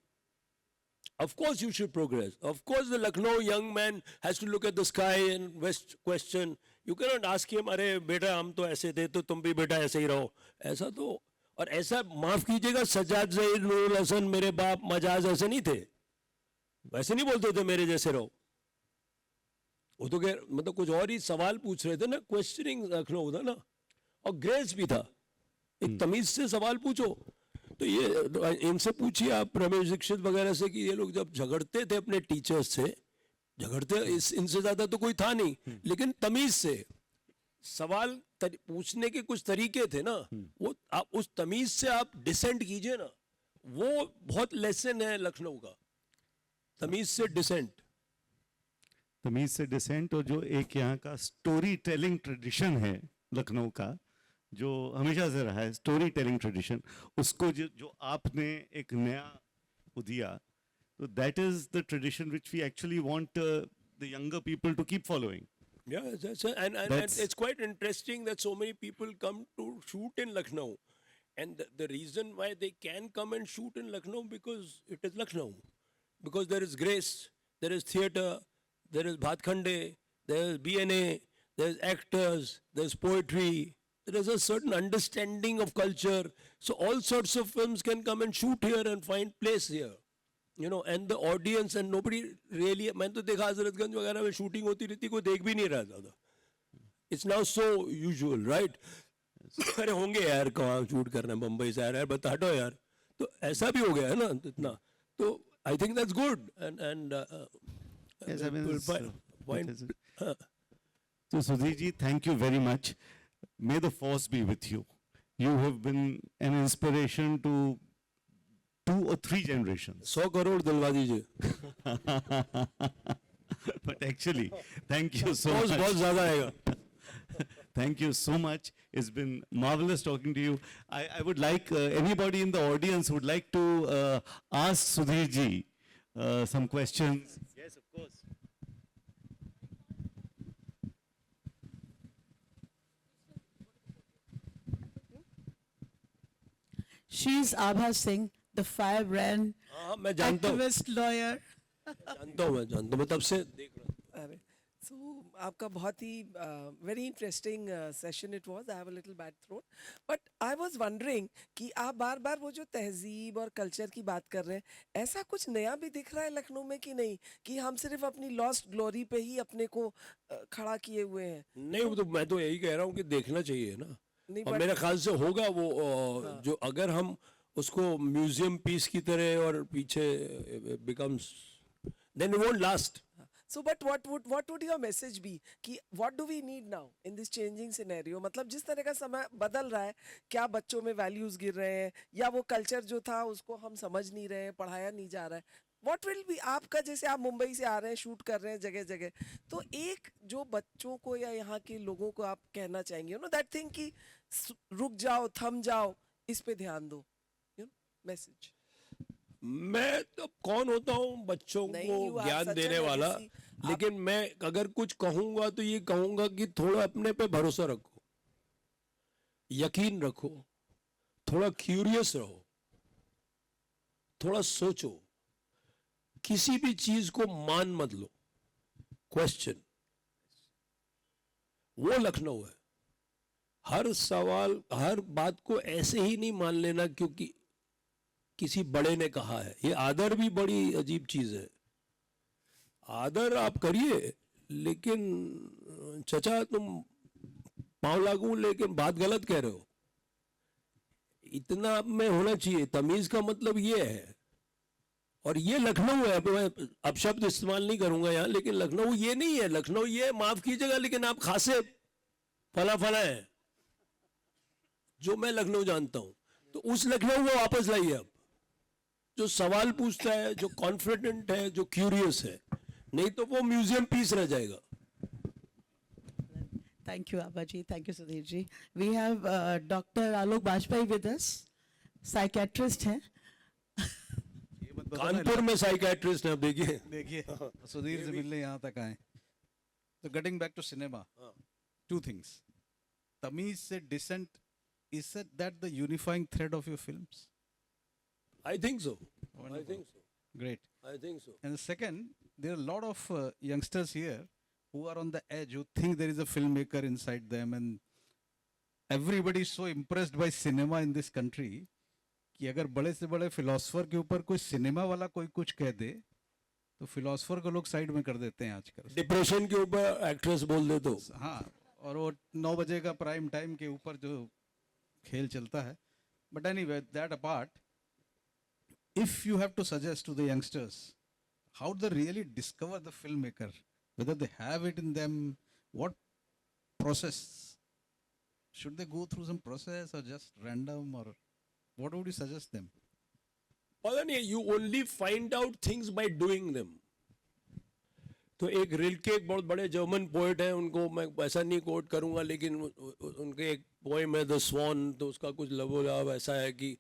B: of course you should progress. Of course the Lucknow young man has to look at the sky and question. You cannot ask him, अरे बेटा हम तो ऐसे थे तो तुम भी बेटा ऐसे ही रहो, ऐसा तो। और ऐसा माफ कीजिएगा, सज्जाद ज़हीर, नूरुल हसन, मेरे बाप मजाज ऐसे नहीं थे, वैसे नहीं बोलते थे मेरे जैसे रहो। वो तो खैर मतलब कुछ और ही सवाल पूछ रहे थे ना, क्वेश्चनिंग लखनऊ था ना, और ग्रेस भी था, एक तमीज से सवाल पूछो। तो ये इनसे पूछिए आप, रमेश दीक्षित वगैरह से, कि ये लोग जब झगड़ते थे अपने टीचर्स से, झगड़ते इनसे ज्यादा तो कोई था नहीं, लेकिन तमीज से सवाल पूछने के कुछ तरीके थे ना, वो आप उस तमीज से आप डिसेंट कीजिए ना, वो बहुत लेसन है लखनऊ का, तमीज से डिसेंट।
A: तमीज से डिसेंट, और जो एक यहाँ का स्टोरी टेलिंग ट्रेडिशन है लखनऊ का, जो हमेशा से रहा है, स्टोरी टेलिंग ट्रेडिशन, उसको जो आपने एक नया वो दिया, तो that is the tradition which we actually want the younger people to keep following.
B: Yeah, and it's quite interesting that so many people come to shoot in Lucknow, and the reason why they can come and shoot in Lucknow because it is Lucknow, because there is grace, there is theatre, there is Bhatkhande, there is BNA, there is actors, there is poetry, there is a certain understanding of culture, so all sorts of films can come and shoot here and find place here. You know, and the audience and nobody really, मैंने तो देखा हजरतगंज वगैरह में shooting होती रहती, कोई देख भी नहीं रहा ज़्यादा. It's now so usual, right? अरे होंगे यार, कहाँ शूट करना है बम्बई से यार, बता हटो यार, तो ऐसा भी हो गया है ना इतना. तो I think that's good, and
A: Yes, I mean,
B: we'll
A: it's,
B: find.
A: So Sudhir ji, thank you very much. May the force be with you. You have been an inspiration to 2 or 3 generations.
B: 100 crore दिलवा दीजिए.
A: But actually, thank you so
B: बहुत
A: much.
B: बहुत ज़्यादा आएगा.
A: Thank you so much. It's been marvelous talking to you. I would like, anybody in the audience would like to ask Sudhir ji some questions. Yes, of course.
C: She's Abha Singh, the firebrand
B: हाँ मैं जानता हूँ,
C: activist lawyer.
B: मैं तब से देख रहा हूँ.
D: अरे सो आपका बहुत ही very interesting session it was. I have a little bad throat, but I was wondering कि आप बार बार वो जो तहजीब और कल्चर की बात कर रहे हैं, ऐसा कुछ नया भी दिख रहा है लखनऊ में कि नहीं, कि हम सिर्फ अपनी लॉस्ट ग्लोरी पे ही अपने को खड़ा किए हुए हैं?
B: नहीं, वो तो मैं तो यही कह रहा हूँ कि देखना चाहिए ना.
D: नहीं,
B: और
D: but-
B: मेरे ख्याल से होगा वो जो अगर हम उसको म्यूजियम पीस की तरह और पीछे becomes, then it won't last.
D: So but what would your message be कि what do we need now in this changing scenario? मतलब जिस तरह का समय बदल रहा है, क्या बच्चों में values गिर रहे हैं, या वो culture जो था उसको हम समझ नहीं रहे हैं, पढ़ाया नहीं जा रहा है? What will be, आपका जैसे आप मुंबई से आ रहे हैं, शूट कर रहे हैं जगह जगह, तो एक जो बच्चों को या यहाँ के लोगों को आप कहना चाहेंगे, you know that thing कि रुक जाओ, थम जाओ, इस पे ध्यान दो, you know, message.
B: मैं तो कौन होता हूँ बच्चों
D: नहीं,
B: को
D: you are
B: ज्ञान
D: such a
B: देने वाला,
D: legacy.
B: लेकिन मैं अगर कुछ कहूंगा तो ये कहूंगा कि थोड़ा अपने पे भरोसा रखो, यकीन रखो, थोड़ा क्यूरियस रहो, थोड़ा सोचो, किसी भी चीज को मान मत लो, क्वेश्चन. वो लखनऊ है. हर सवाल, हर बात को ऐसे ही नहीं मान लेना क्योंकि किसी बड़े ने कहा है. ये आदर भी बड़ी अजीब चीज है. आदर आप करिए, लेकिन चचा तुम पाँव लागू, लेकिन बात गलत कह रहे हो, इतना आप में होना चाहिए. तमीज का मतलब ये है, और ये लखनऊ है. मैं अब शब्द इस्तेमाल नहीं करूंगा यहाँ, लेकिन लखनऊ ये नहीं है. लखनऊ ये, माफ कीजिएगा लेकिन आप खासे फला फला है जो मैं लखनऊ जानता हूं. तो उस लखनऊ को वापस लाइए अब, जो सवाल पूछता है, जो कॉन्फिडेंट है, जो क्यूरियस है. नहीं तो वो म्यूजियम पीस रह जाएगा.
C: Thank you, Abha ji. Thank you, Sudhir ji. We have Dr. Alok Bajpai with us, psychiatrist हैं.
E: ये मत पता नहीं
B: कानपुर में साइकेट्रिस्ट है, अब देखिए.
E: देखिए सुधीर से मिलने यहाँ तक आए. तो getting back to cinema, two things. Tamiz से Descent, is that the unifying thread of your films?
B: I think so. I
E: Wonderful.
B: think so.
E: Great.
B: I think so.
E: And the second, there are a lot of youngsters here who are on the edge, who think there is a filmmaker inside them, and everybody is so impressed by cinema in this country कि अगर बड़े से बड़े philosopher के ऊपर कोई cinema वाला कोई कुछ कह दे तो फिलोसफर को लोग साइड में कर देते हैं आजकल.
B: डिप्रेशन के ऊपर एक्ट्रेस बोल दे तो.
E: हाँ, और वो 9 बजे का प्राइम टाइम के ऊपर जो खेल चलता है. But anyway, that apart, if you have to suggest to the youngsters how they really discover the filmmaker, whether they have it in them, what process, should they go through some process or just random, or what would you suggest them?
B: पता नहीं, you only find out things by doing them. तो एक Rilke, एक बहुत बड़े German poet हैं, उनको मैं ऐसा नहीं कोट करूंगा, लेकिन उनके एक पोएम है द स्वॉन, तो उसका कुछ लबोलाब ऐसा है कि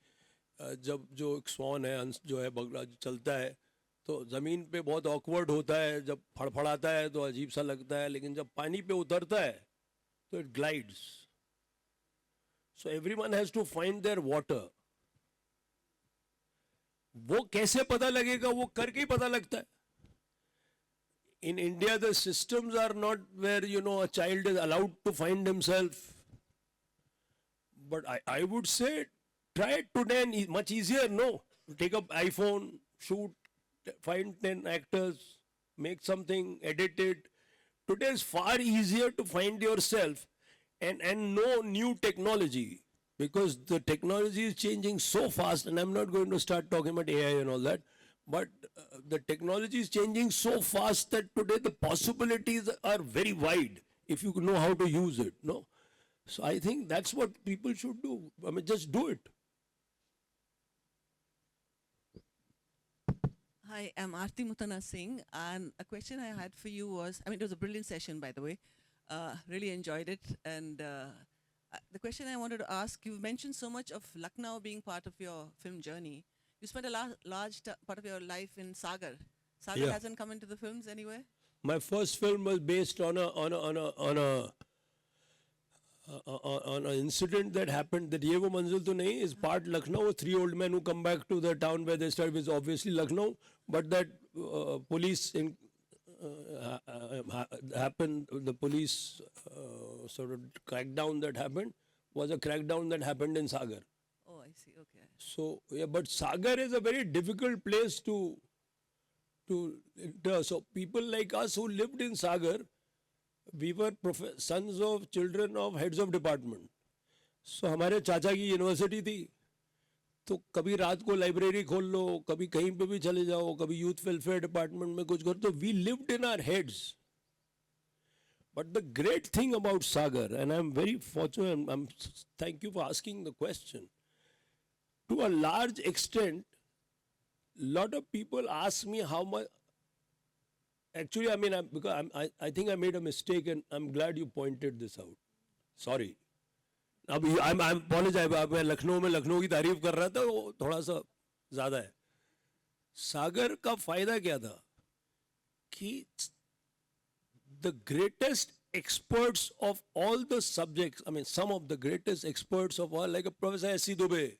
B: जब जो एक स्वॉन है, हंस जो है बगला जो चलता है, तो ज़मीन पे बहुत ऑकवर्ड होता है, जब फड़फड़ाता है तो अजीब सा लगता है, लेकिन जब पानी पे उतरता है तो it glides. So everyone has to find their water. वो कैसे पता लगेगा, वो करके ही पता लगता है. In India, the systems are not where, a child is allowed to find himself. But I would say, try it today, and much easier, no? Take up iPhone, shoot, find 10 actors, make something, edit it. Today is far easier to find yourself and know new technology, because the technology is changing so fast, and I'm not going to start talking about AI and all that. But the technology is changing so fast that today the possibilities are very wide if you know how to use it. No, so I think that's what people should do. I mean, just do it.
C: Hi, I'm Aarti Mutana Singh, and a question I had for you was, it was a brilliant session, by the way. Really enjoyed it. And the question I wanted to ask, you mentioned so much of Lucknow being part of your film journey. You spent a large part of your life in Sagar. Sagar
B: Yeah.
C: hasn't come into the films anywhere?
B: My first film was based on an incident that happened. That Ye Wo Manzil To Nahi is part Lucknow. 3 old men who come back to the town where they started is obviously Lucknow, but that police happened. The police sort of crackdown that happened was a crackdown that happened in Sagar.
C: Oh, I see. Okay.
B: So yeah, but Sagar is a very difficult place to enter. So people like us who lived in Sagar, we were sons of children of heads of department. So हमारे चाचा की university थी, तो कभी रात को library खोल लो, कभी कहीं पे भी चले जाओ, कभी यूथ वेलफेयर डिपार्टमेंट में कुछ करो. तो we lived in our heads. But the great thing about Sagar, and I'm very fortunate, thank you for asking the question. To a large extent, lot of people ask me how much. Actually, I think I made a mistake, and I'm glad you pointed this out. Sorry. अब I'm apologize. मैं लखनऊ में लखनऊ की तारीफ कर रहा था, वो थोड़ा सा ज़्यादा है. सागर का फायदा क्या था कि the greatest experts of all the subjects, some of the greatest experts of all, like a Professor S.C. Dubey,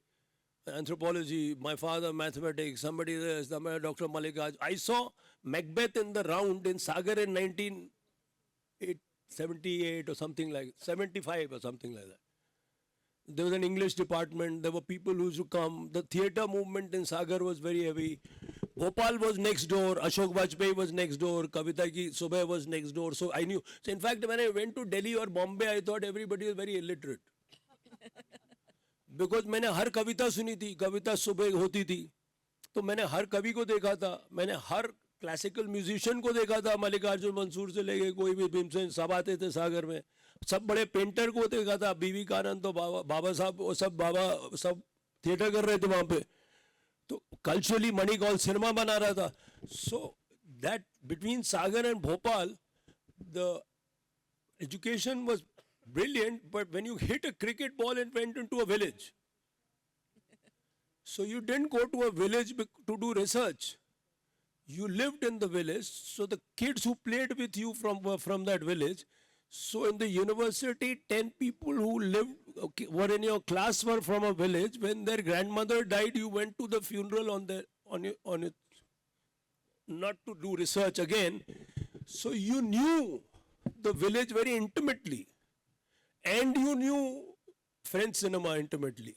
B: anthropology, my father mathematics, somebody this, Dr. Malikaj. I saw Macbeth in the round in Sagar in 1978 or something like 75 or something like that. There was an English department, there were people who used to come. The theatre movement in Sagar was very heavy. Bhopal was next door, Ashok Vajpayee was next door, Kavita Ki Subhay was next door. So I knew. So in fact, when I went to Delhi or Bombay, I thought everybody was very illiterate. Because मैंने हर कविता सुनी थी, कविता सुबह होती थी, तो मैंने हर कवि को देखा था, मैंने हर क्लासिकल म्यूजिशियन को देखा था, मल्लिकार्जुन मंसूर से लेके कोई भी भीमसेन, सब आते थे सागर में. सब बड़े पेंटर को देखा था, बीवी कानन, तो बाबा साहब, वो सब सब थिएटर कर रहे थे वहाँ पे. तो कल्चरली मणिकॉल सिनेमा बना रहा था. So that between Sagar and Bhopal the education was brilliant, but when you hit a cricket ball and went into a village, So you didn't go to a village to do research. You lived in the village, so the kids who played with you were from that village. So in the university, 10 people who lived were in your class were from a village. When their grandmother died, you went to the funeral on it, not to do research again. So you knew the village very intimately, and you knew French cinema intimately,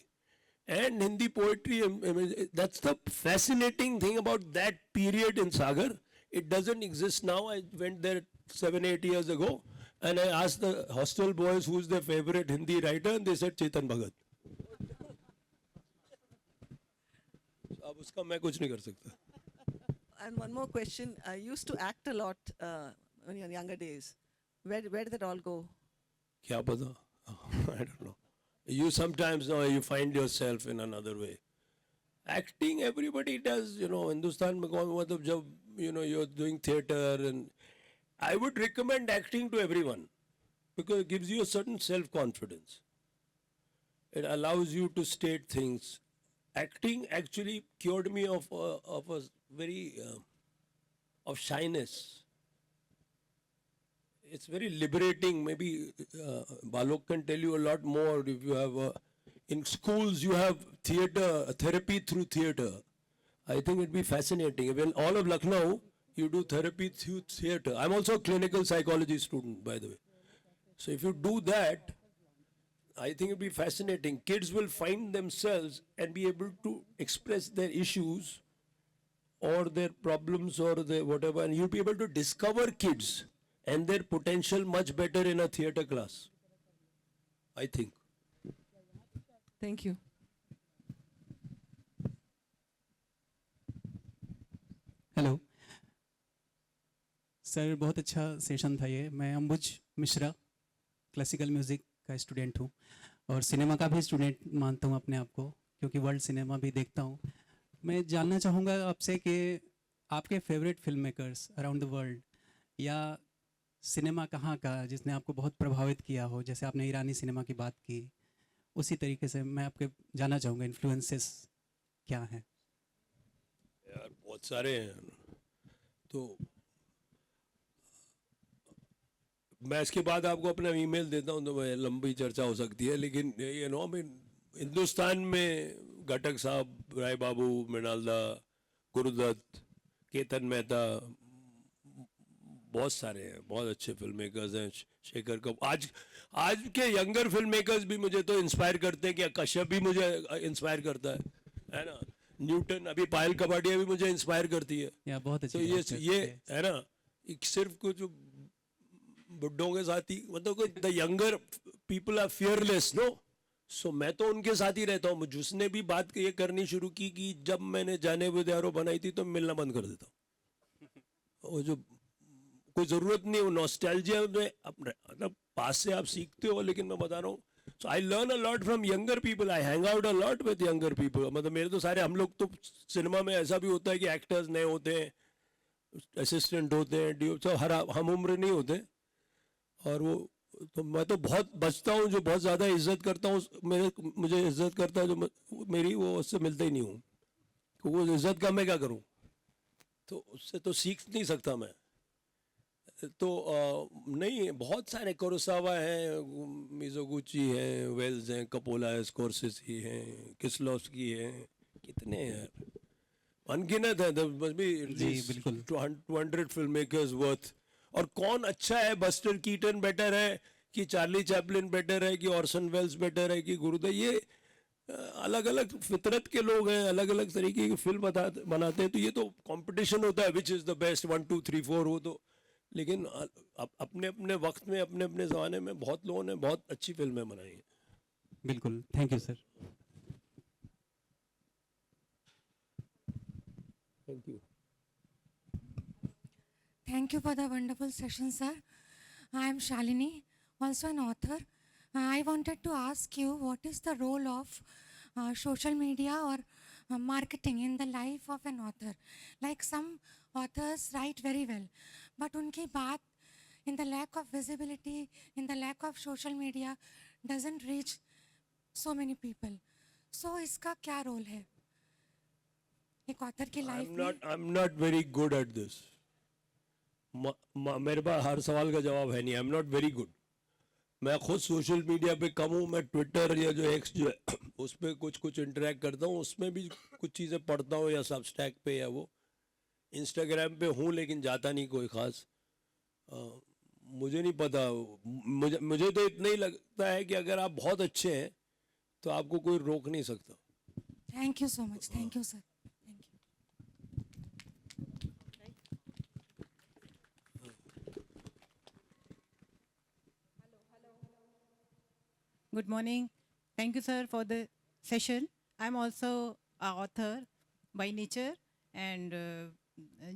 B: and Hindi poetry. I mean, that's the fascinating thing about that period in Sagar. It doesn't exist now. I went there 7-8 years ago, and I asked the hostel boys who's their favorite Hindi writer, and they said Chetan Bhagat. अब उसका मैं कुछ नहीं कर सकता.
C: And one more question. I used to act a lot in your younger days. Where did that all go?
B: क्या पता? I don't know. You sometimes know you find yourself in another way. Acting, everybody does, you know. Hindustan में कौन मतलब जब you know you're doing theatre, and I would recommend acting to everyone because it gives you a certain self-confidence. It allows you to state things. Acting actually cured me of a very of shyness. It's very liberating. Maybe Balok can tell you a lot more. If you have in schools, you have theatre therapy through theatre. I think it'd be fascinating. When all of Lucknow, you do therapy through theatre. I'm also a clinical psychology student, by the way. So if you do that, I think it'd be fascinating. Kids will find themselves and be able to express their issues or their problems or their whatever, and you'll be able to discover kids and their potential much better in a theatre class, I think.
C: Thank you.
F: Hello sir, बहुत अच्छा session था ये. मैं अंबुज Mishra classical music का student हूँ और cinema का भी स्टूडेंट मानता हूँ अपने आप को, क्योंकि वर्ल्ड सिनेमा भी देखता हूँ. मैं जानना चाहूँगा आपसे कि आपके favourite film makers around the world, या सिनेमा कहाँ का जिसने आपको बहुत प्रभावित किया हो. जैसे आपने ईरानी सिनेमा की बात की, उसी तरीके से मैं आपके जानना चाहूँगा इन्फ्लुएंसेस क्या हैं.
B: यार बहुत सारे हैं. तो मैं इसके बाद आपको अपना ईमेल देता हूँ, तो मैं लंबी चर्चा हो सकती है, लेकिन you know I mean Hindustan में घटक साहब, राय बाबू, मृणाल दा, गुरुदत्त, केतन मेहता, बहुत सारे हैं, बहुत अच्छे फिल्म मेकर्स हैं. शेखर कपूर. आज के यंगर फिल्म मेकर्स भी मुझे तो इंस्पायर करते हैं. कि कश्यप भी मुझे इंस्पायर करता है ना. न्यूटन, अभी पायल कपाडिया भी मुझे इंस्पायर करती है.
F: या बहुत
B: तो
F: अच्छी
B: ये है ना, सिर्फ कुछ बुड्ढों के साथ ही, मतलब the younger people are fearless no. So मैं तो उनके साथ ही रहता हूँ. जिसने भी बात ये करनी शुरू की कि जब मैंने जाने बुझारो बनाई थी तो मिलना बंद कर देता हूँ. वो जो कोई ज़रूरत नहीं, वो नॉस्टैल्जिया में अपने मतलब पास से आप सीखते हो, लेकिन मैं बता रहा हूँ. So I learn a lot from younger people. I hang out a lot with younger people. मतलब मेरे तो सारे, हम लोग तो सिनेमा में ऐसा भी होता है कि एक्टर्स नए होते हैं, असिस्टेंट होते हैं, डी सब हर हम उम्र नहीं होते. और वो तो मैं तो बहुत बचता हूँ. जो बहुत ज़्यादा इज्जत करता हूँ, मुझे इज्जत करता है जो मेरी, वो उससे मिलता ही नहीं हूँ. तो वो इज्जत का मैं क्या करूँ. तो उससे तो सीख नहीं सकता मैं. तो नहीं, बहुत सारे कुरोसावा हैं, मिज़ोगुची हैं, वेल्स हैं, कपोला है, स्कॉर्सेसी हैं, किस्लोव्स्की हैं, कितने हैं, अनगिनत है.
F: जी, बिल्कुल.
B: 200 फिल्म मेकर्स वर्थ. और कौन अच्छा है, बस्टर कीटन बेटर है कि चार्ली चैपलिन बेटर है कि ऑर्सन वेल्स बेटर है कि गुरुदेव. ये अलग अलग फितरत के लोग हैं, अलग अलग तरीके की फिल्म बनाते हैं. तो ये तो कंपटीशन होता है, विच इज़ द बेस्ट 1 2 3 4 हो तो. लेकिन अपने अपने वक्त में, अपने अपने ज़माने में बहुत लोगों ने बहुत अच्छी फिल्में बनाई हैं.
F: बिल्कुल. Thank you sir.
B: Thank you.
G: Thank you for the wonderful session, sir. I am Shalini, also an author. I wanted to ask you, what is the role of social media or marketing in the life of an author? Like some authors write very well, but unki baat in the lack of visibility, in the lack of social media, doesn't reach so many people. So iska kya role hai? एक author की life में?
B: I'm not very good at this. मेरे पास हर सवाल का जवाब है नहीं. I'm not very good. मैं खुद सोशल मीडिया पे कम हूँ. मैं ट्विटर या जो एक्स जो है उस पर कुछ इंटरेक्ट करता हूँ. उसमें भी कुछ चीज़ें पढ़ता हूँ या सबस्टैक पे या वो इंस्टाग्राम पे हूँ, लेकिन जाता नहीं कोई ख़ास. मुझे नहीं पता. मुझे तो इतना ही लगता है कि अगर आप बहुत अच्छे हैं तो आपको कोई रोक नहीं सकता.
G: Thank you so much. Thank you sir. Thank you.
H: Good morning. Thank you, sir, for the session. I'm also an author by nature, and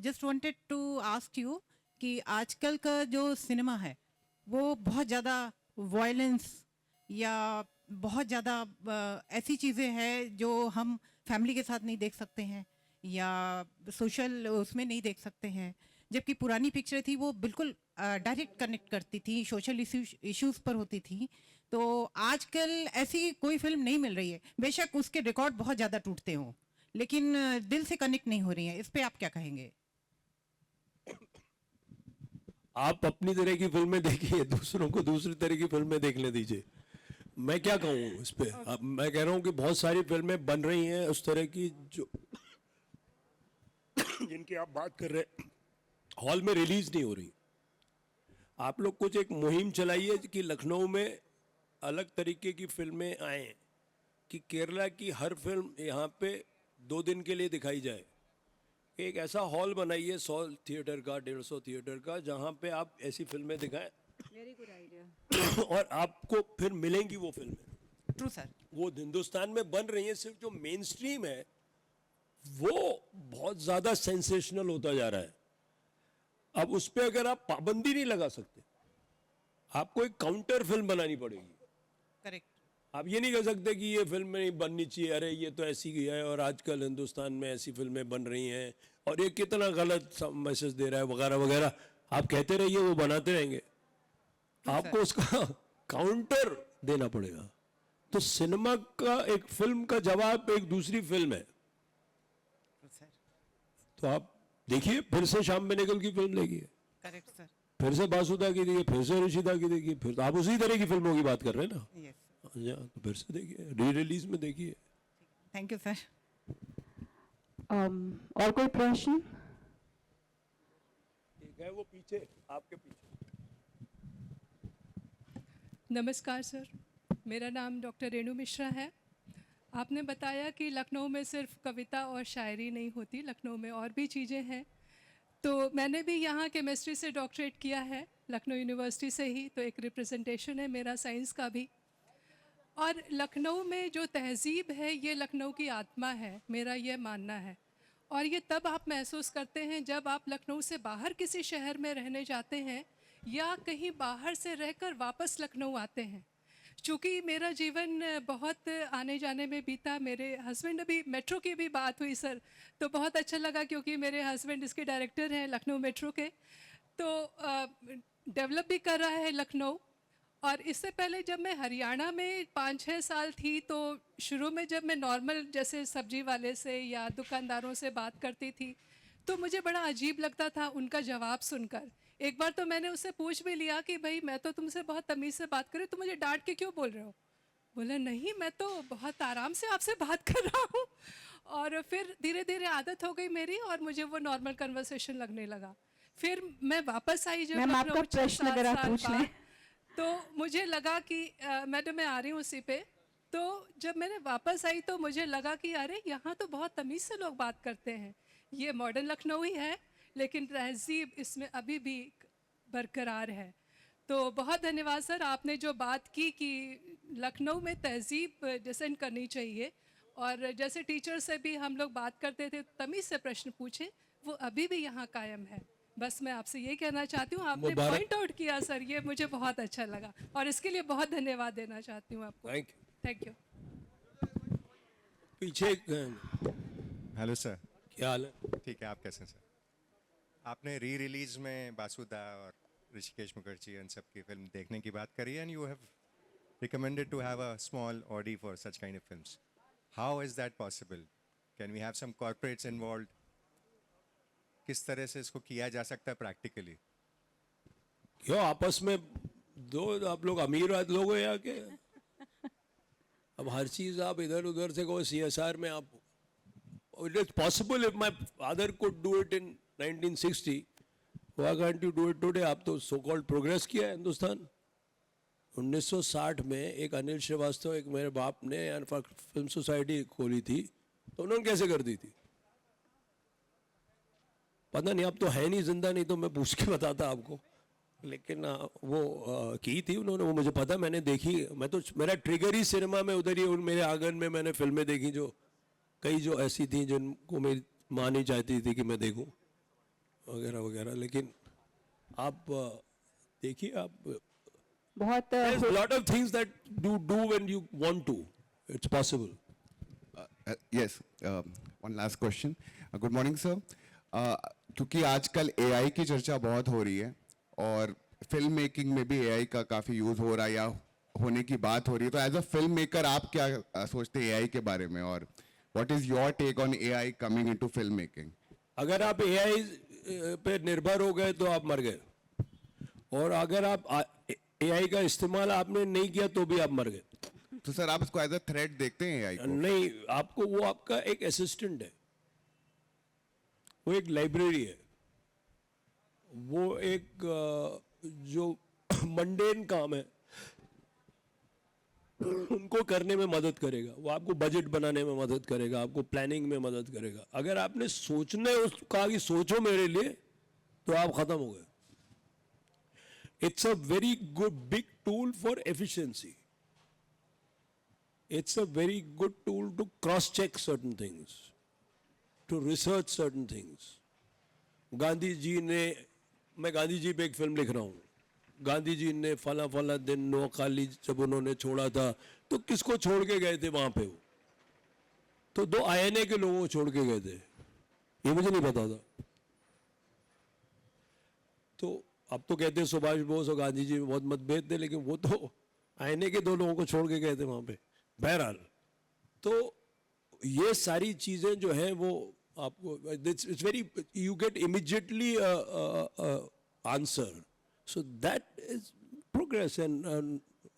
H: just wanted to ask you कि आजकल का जो सिनेमा है वो बहुत ज़्यादा वायलेंस या बहुत ज़्यादा ऐसी चीज़ें हैं जो हम फैमिली के साथ नहीं देख सकते हैं या सोशल उसमें नहीं देख सकते हैं, जबकि पुरानी पिक्चर थी वो बिल्कुल डायरेक्ट कनेक्ट करती थी, सोशल इश्यूज पर होती थी. तो आजकल ऐसी कोई फिल्म नहीं मिल रही है. बेशक उसके रिकॉर्ड बहुत ज़्यादा टूटते हों, लेकिन दिल से कनेक्ट नहीं हो रही हैं. इस पे आप क्या कहेंगे?
B: आप अपनी तरह की फिल्में देखिए, दूसरों को दूसरी तरह की फिल्में देखने दीजिए. मैं क्या कहूँ इस पे. अब मैं कह रहा हूँ कि बहुत सारी फिल्में बन रही हैं उस तरह की जो जिनकी आप बात कर रहे हैं, हॉल में रिलीज नहीं हो रही. आप लोग कुछ एक मुहिम चलाइए कि लखनऊ में अलग तरीके की फिल्में आए, कि केरला की हर फिल्म यहाँ पे 2 दिन के लिए दिखाई जाए. एक ऐसा हॉल बनाइए 100 थिएटर का, 150 थिएटर का, जहाँ पे आप ऐसी फिल्में दिखाएं.
H: Very good idea.
B: और आपको फिर मिलेंगी वो फिल्में.
H: True sir.
B: वो हिंदुस्तान में बन रही है. सिर्फ जो मेन स्ट्रीम है वो बहुत ज्यादा सेंसेशनल होता जा रहा है. अब उस पर अगर आप पाबंदी नहीं लगा सकते, आपको एक काउंटर फिल्म बनानी पड़ेगी.
H: करेक्ट.
B: आप ये नहीं कह सकते कि ये फिल्म नहीं बननी चाहिए, अरे ये तो ऐसी ही है और आजकल हिंदुस्तान में ऐसी फिल्में बन रही हैं और ये कितना गलत मैसेज दे रहा है वगैरह वगैरह. आप कहते रहिए, वो बनाते रहेंगे. आपको उसका काउंटर देना पड़ेगा. तो सिनेमा का एक फिल्म का जवाब एक दूसरी फिल्म है.
H: सर.
B: तो आप देखिए, फिर से शाम में निकल की फिल्म देखिए,
H: करेक्ट सर.
B: फिर से बासुदा की देखिए, फिर से ऋषिदा की देखिए, फिर तो आप उसी तरह की फिल्मों की बात कर रहे हैं ना.
H: यस.
B: तो फिर से देखिए, री रिलीज में देखिए.
H: Thank you sir.
I: और कोई प्रश्न?
B: ठीक है, वो पीछे, आपके पीछे.
J: नमस्कार सर, मेरा नाम डॉक्टर रेणु मिश्रा है. आपने बताया कि लखनऊ में सिर्फ कविता और शायरी नहीं होती, लखनऊ में और भी चीज़ें हैं. तो मैंने भी यहाँ केमिस्ट्री से डॉक्टरेट किया है, लखनऊ यूनिवर्सिटी से ही, तो एक रिप्रेजेंटेशन है मेरा साइंस का भी. और लखनऊ में जो तहज़ीब है ये लखनऊ की आत्मा है, मेरा ये मानना है. और ये तब आप महसूस करते हैं जब आप लखनऊ से बाहर किसी शहर में रहने जाते हैं या कहीं बाहर से रहकर वापस लखनऊ आते हैं. चूँकि मेरा जीवन बहुत आने जाने में बीता, मेरे हस्बैंड, अभी मेट्रो की भी बात हुई सर, तो बहुत अच्छा लगा क्योंकि मेरे हस्बैंड इसके डायरेक्टर हैं लखनऊ मेट्रो के. तो डेवलप भी कर रहा है लखनऊ. और इससे पहले जब मैं हरियाणा में 5-6 साल थी तो शुरू में जब मैं नॉर्मल जैसे सब्जी वाले से या दुकानदारों से बात करती थी तो मुझे बड़ा अजीब लगता था उनका जवाब सुनकर. एक बार तो मैंने उससे पूछ भी लिया कि भाई मैं तो तुमसे बहुत तमीज़ से बात कर रही हूँ, तुम मुझे डांट के क्यों बोल रहे हो? बोला नहीं, मैं तो बहुत आराम से आपसे बात कर रहा हूँ. और फिर धीरे धीरे आदत हो गई मेरी और मुझे वो नॉर्मल कन्वर्सेशन लगने लगा. फिर मैं वापस आई जब
I: मैम, आपका प्रश्न अगर आप पूछ लें.
J: तो मुझे लगा कि मैडम मैं आ रही हूँ उसी पे. तो जब मैंने वापस आई तो मुझे लगा कि अरे यहाँ तो बहुत तमीज़ से लोग बात करते हैं. ये मॉडर्न लखनऊ ही है लेकिन तहज़ीब इसमें अभी भी बरकरार है. तो बहुत धन्यवाद सर, आपने जो बात की कि लखनऊ में तहज़ीब डिसेंड करनी चाहिए. और जैसे टीचर से भी हम लोग बात करते थे, तमीज़ से प्रश्न पूछे, वो अभी भी यहाँ कायम है. बस मैं आपसे ये कहना चाहती हूँ, आपने पॉइंट आउट किया सर, ये मुझे बहुत अच्छा लगा और इसके लिए बहुत धन्यवाद देना चाहती हूँ आपको. Thank you.
B: पीछे
K: हेलो सर,
B: क्या हाल है?
K: ठीक है. आप कैसे हैं सर? आपने री रिलीज में बासुदा और ऋषिकेश मुखर्जी इन सब की फिल्म देखने की बात करी and you have recommended to have a small audi for such kind of films. How is that possible? Can we have some corporates involve? किस तरह से इसको किया जा सकता है प्रैक्टिकली?
B: क्यों आपस में दो आप लोग अमीर लोग हो या के? अब हर चीज आप इधर उधर से कहो CSR में आप, it is possible if my father could do it in 1960, why can't you do it today? आप तो सो कॉल्ड प्रोग्रेस किया है हिंदुस्तान। 1960 में एक अनिल श्रीवास्तव, एक मेरे बाप ने फिल्म सोसाइटी खोली थी, तो उन्होंने कैसे कर दी थी पता नहीं, अब तो है नहीं जिंदा, नहीं तो मैं पूछ के बताता आपको, लेकिन वो की थी उन्होंने, वो मुझे पता, मैंने देखी। मैं तो मेरा ट्रिगर ही सिनेमा में उधर ही मेरे आंगन में मैंने फिल्में देखी, जो कई जो ऐसी थी जिनको मेरी माँ नहीं चाहती थी कि मैं देखूं वगैरह वगैरह। लेकिन आप देखिए, आप
I: बहुत
B: lot of things that you do when you want to, it's possible.
L: Yes, one last question. Good morning sir. क्योंकि आजकल AI की चर्चा बहुत हो रही है और फिल्म मेकिंग में भी AI का काफ़ी यूज़ हो रहा है या होने की बात हो रही है, तो एज अ फिल्म मेकर आप क्या सोचते हैं AI के बारे में, और what is your take on AI coming into film making?
B: अगर आप AI पे निर्भर हो गए तो आप मर गए, और अगर आप AI का इस्तेमाल आपने नहीं किया तो भी आप मर गए।
L: तो सर आप इसको एज अ थ्रेट देखते हैं AI को?
B: नहीं, आपको वो आपका एक असिस्टेंट है, वो एक लाइब्रेरी है, वो एक जो मंडेन काम है उनको करने में मदद करेगा, वो आपको बजट बनाने में मदद करेगा, आपको प्लानिंग में मदद करेगा। अगर आपने सोचने उसको कहा कि सोचो मेरे लिए, तो आप खत्म हो गए। It's a very good big tool for efficiency, it's a very good tool to cross check certain things, to research certain things. Gandhi ji ने, मैं गांधी जी पे एक फिल्म लिख रहा हूँ, गांधी जी ने फला फला दिन नौखाली जब उन्होंने छोड़ा था, तो किसको छोड़ के गए थे वहां पे? वो तो 2 INA के लोगों को छोड़ के गए थे, ये मुझे नहीं पता था। तो अब तो कहते हैं सुभाष बोस और गांधी जी में बहुत मतभेद थे, लेकिन वो तो INA के 2 लोगों को छोड़ के गए थे वहां पे। बहरहाल, तो ये सारी चीजें जो है वो आपको, it's very, you get immediately answer, so that is progress and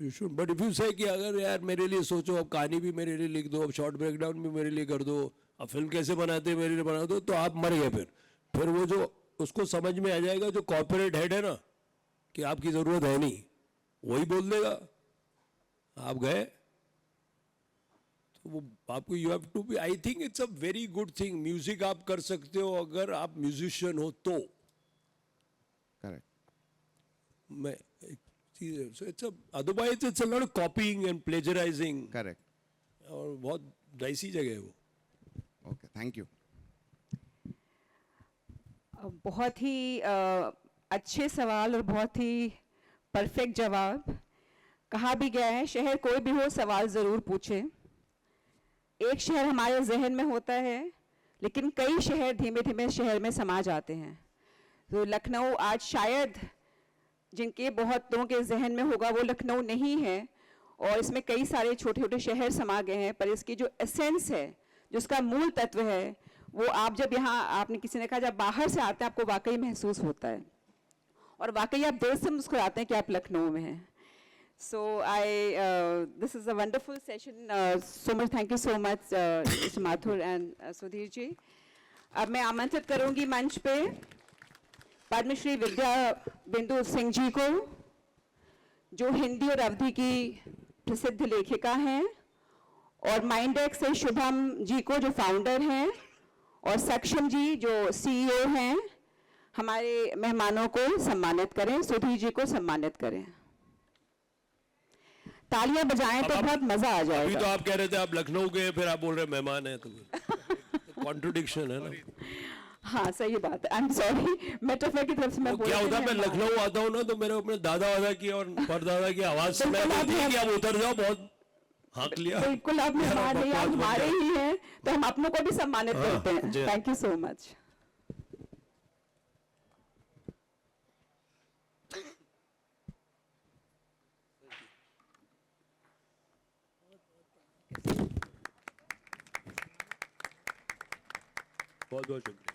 B: you should. But if you से कि अगर यार मेरे लिए सोचो, अब कहानी भी मेरे लिए लिख दो, अब शॉर्ट ब्रेकडाउन भी मेरे लिए कर दो, अब फिल्म कैसे बनाते हैं मेरे लिए बना दो, तो आप मर गए। फिर वो जो उसको समझ में आ जाएगा, जो कॉर्पोरेट हेड है ना, कि आपकी जरूरत है नहीं, वही बोल देगा, आप गए। तो वो आपको, you have to be, I think it's a very good thing. Music आप कर सकते हो अगर आप म्यूजिशियन हो तो।
L: करेक्ट।
B: मैं so it's a, otherwise it's a lot of copying and plagiarizing,
L: correct.
B: और बहुत डाइसी जगह है वो।
L: Okay, thank you.
I: बहुत ही अच्छे सवाल और बहुत ही परफेक्ट जवाब। कहा भी गया है, शहर कोई भी हो सवाल ज़रूर पूछे। एक शहर हमारे जहन में होता है, लेकिन कई शहर धीमे धीमे शहर में समा जाते हैं। तो लखनऊ आज शायद जिनके बहुत लोगों के जहन में होगा, वो लखनऊ नहीं है, और इसमें कई सारे छोटे छोटे शहर समा गए हैं, पर इसकी जो एसेंस है, जो उसका मूल तत्व है, वो आप जब यहाँ, आपने किसी ने कहा जब बाहर से आते हैं आपको वाकई महसूस होता है, और वाकई आप दिल से मुस्कुराते हैं कि आप लखनऊ में हैं। So this is a wonderful session. So much, thank you so much, Mr. Mathur and Sudhir जी। अब मैं आमंत्रित करूंगी मंच पे पद्मश्री विद्या बिंदु सिंह जी को, जो हिंदी और अवधी की प्रसिद्ध लेखिका हैं, और माइंडेक्स से शुभम जी को, जो फाउंडर हैं, और सक्षम जी जो CEO हैं। हमारे मेहमानों को सम्मानित करें, सुधीर जी को सम्मानित करें। तालियां बजाएं तो बहुत मजा आ
B: अभी
I: जाएगा।
B: तो आप कह रहे थे आप लखनऊ गए, फिर आप बोल रहे मेहमान है, तो कॉन्ट्रडिक्शन है ना।
I: हाँ, सही बात है। आई एम सॉरी, मेटाफर की तरफ से मैं बोल
B: क्या
I: रही
B: होता है, मैं
I: हूँ।
B: लखनऊ आता हूँ ना, तो मेरे अपने दादा वादा की और परदादा की आवाज से मैं
I: बिल्कुल,
B: बोलती है कि
I: आप-
B: आप उतर जाओ, बहुत हाँक लिया।
I: बिल्कुल, आप मेहमान नहीं, आप
B: बकवास बन
I: हमारे
B: गया।
I: ही हैं, तो हम अपनों को भी सम्मानित
B: हाँ,
I: करते
B: जी।
I: हैं। Thank you so much.
B: बहुत बहुत शुक्रिया।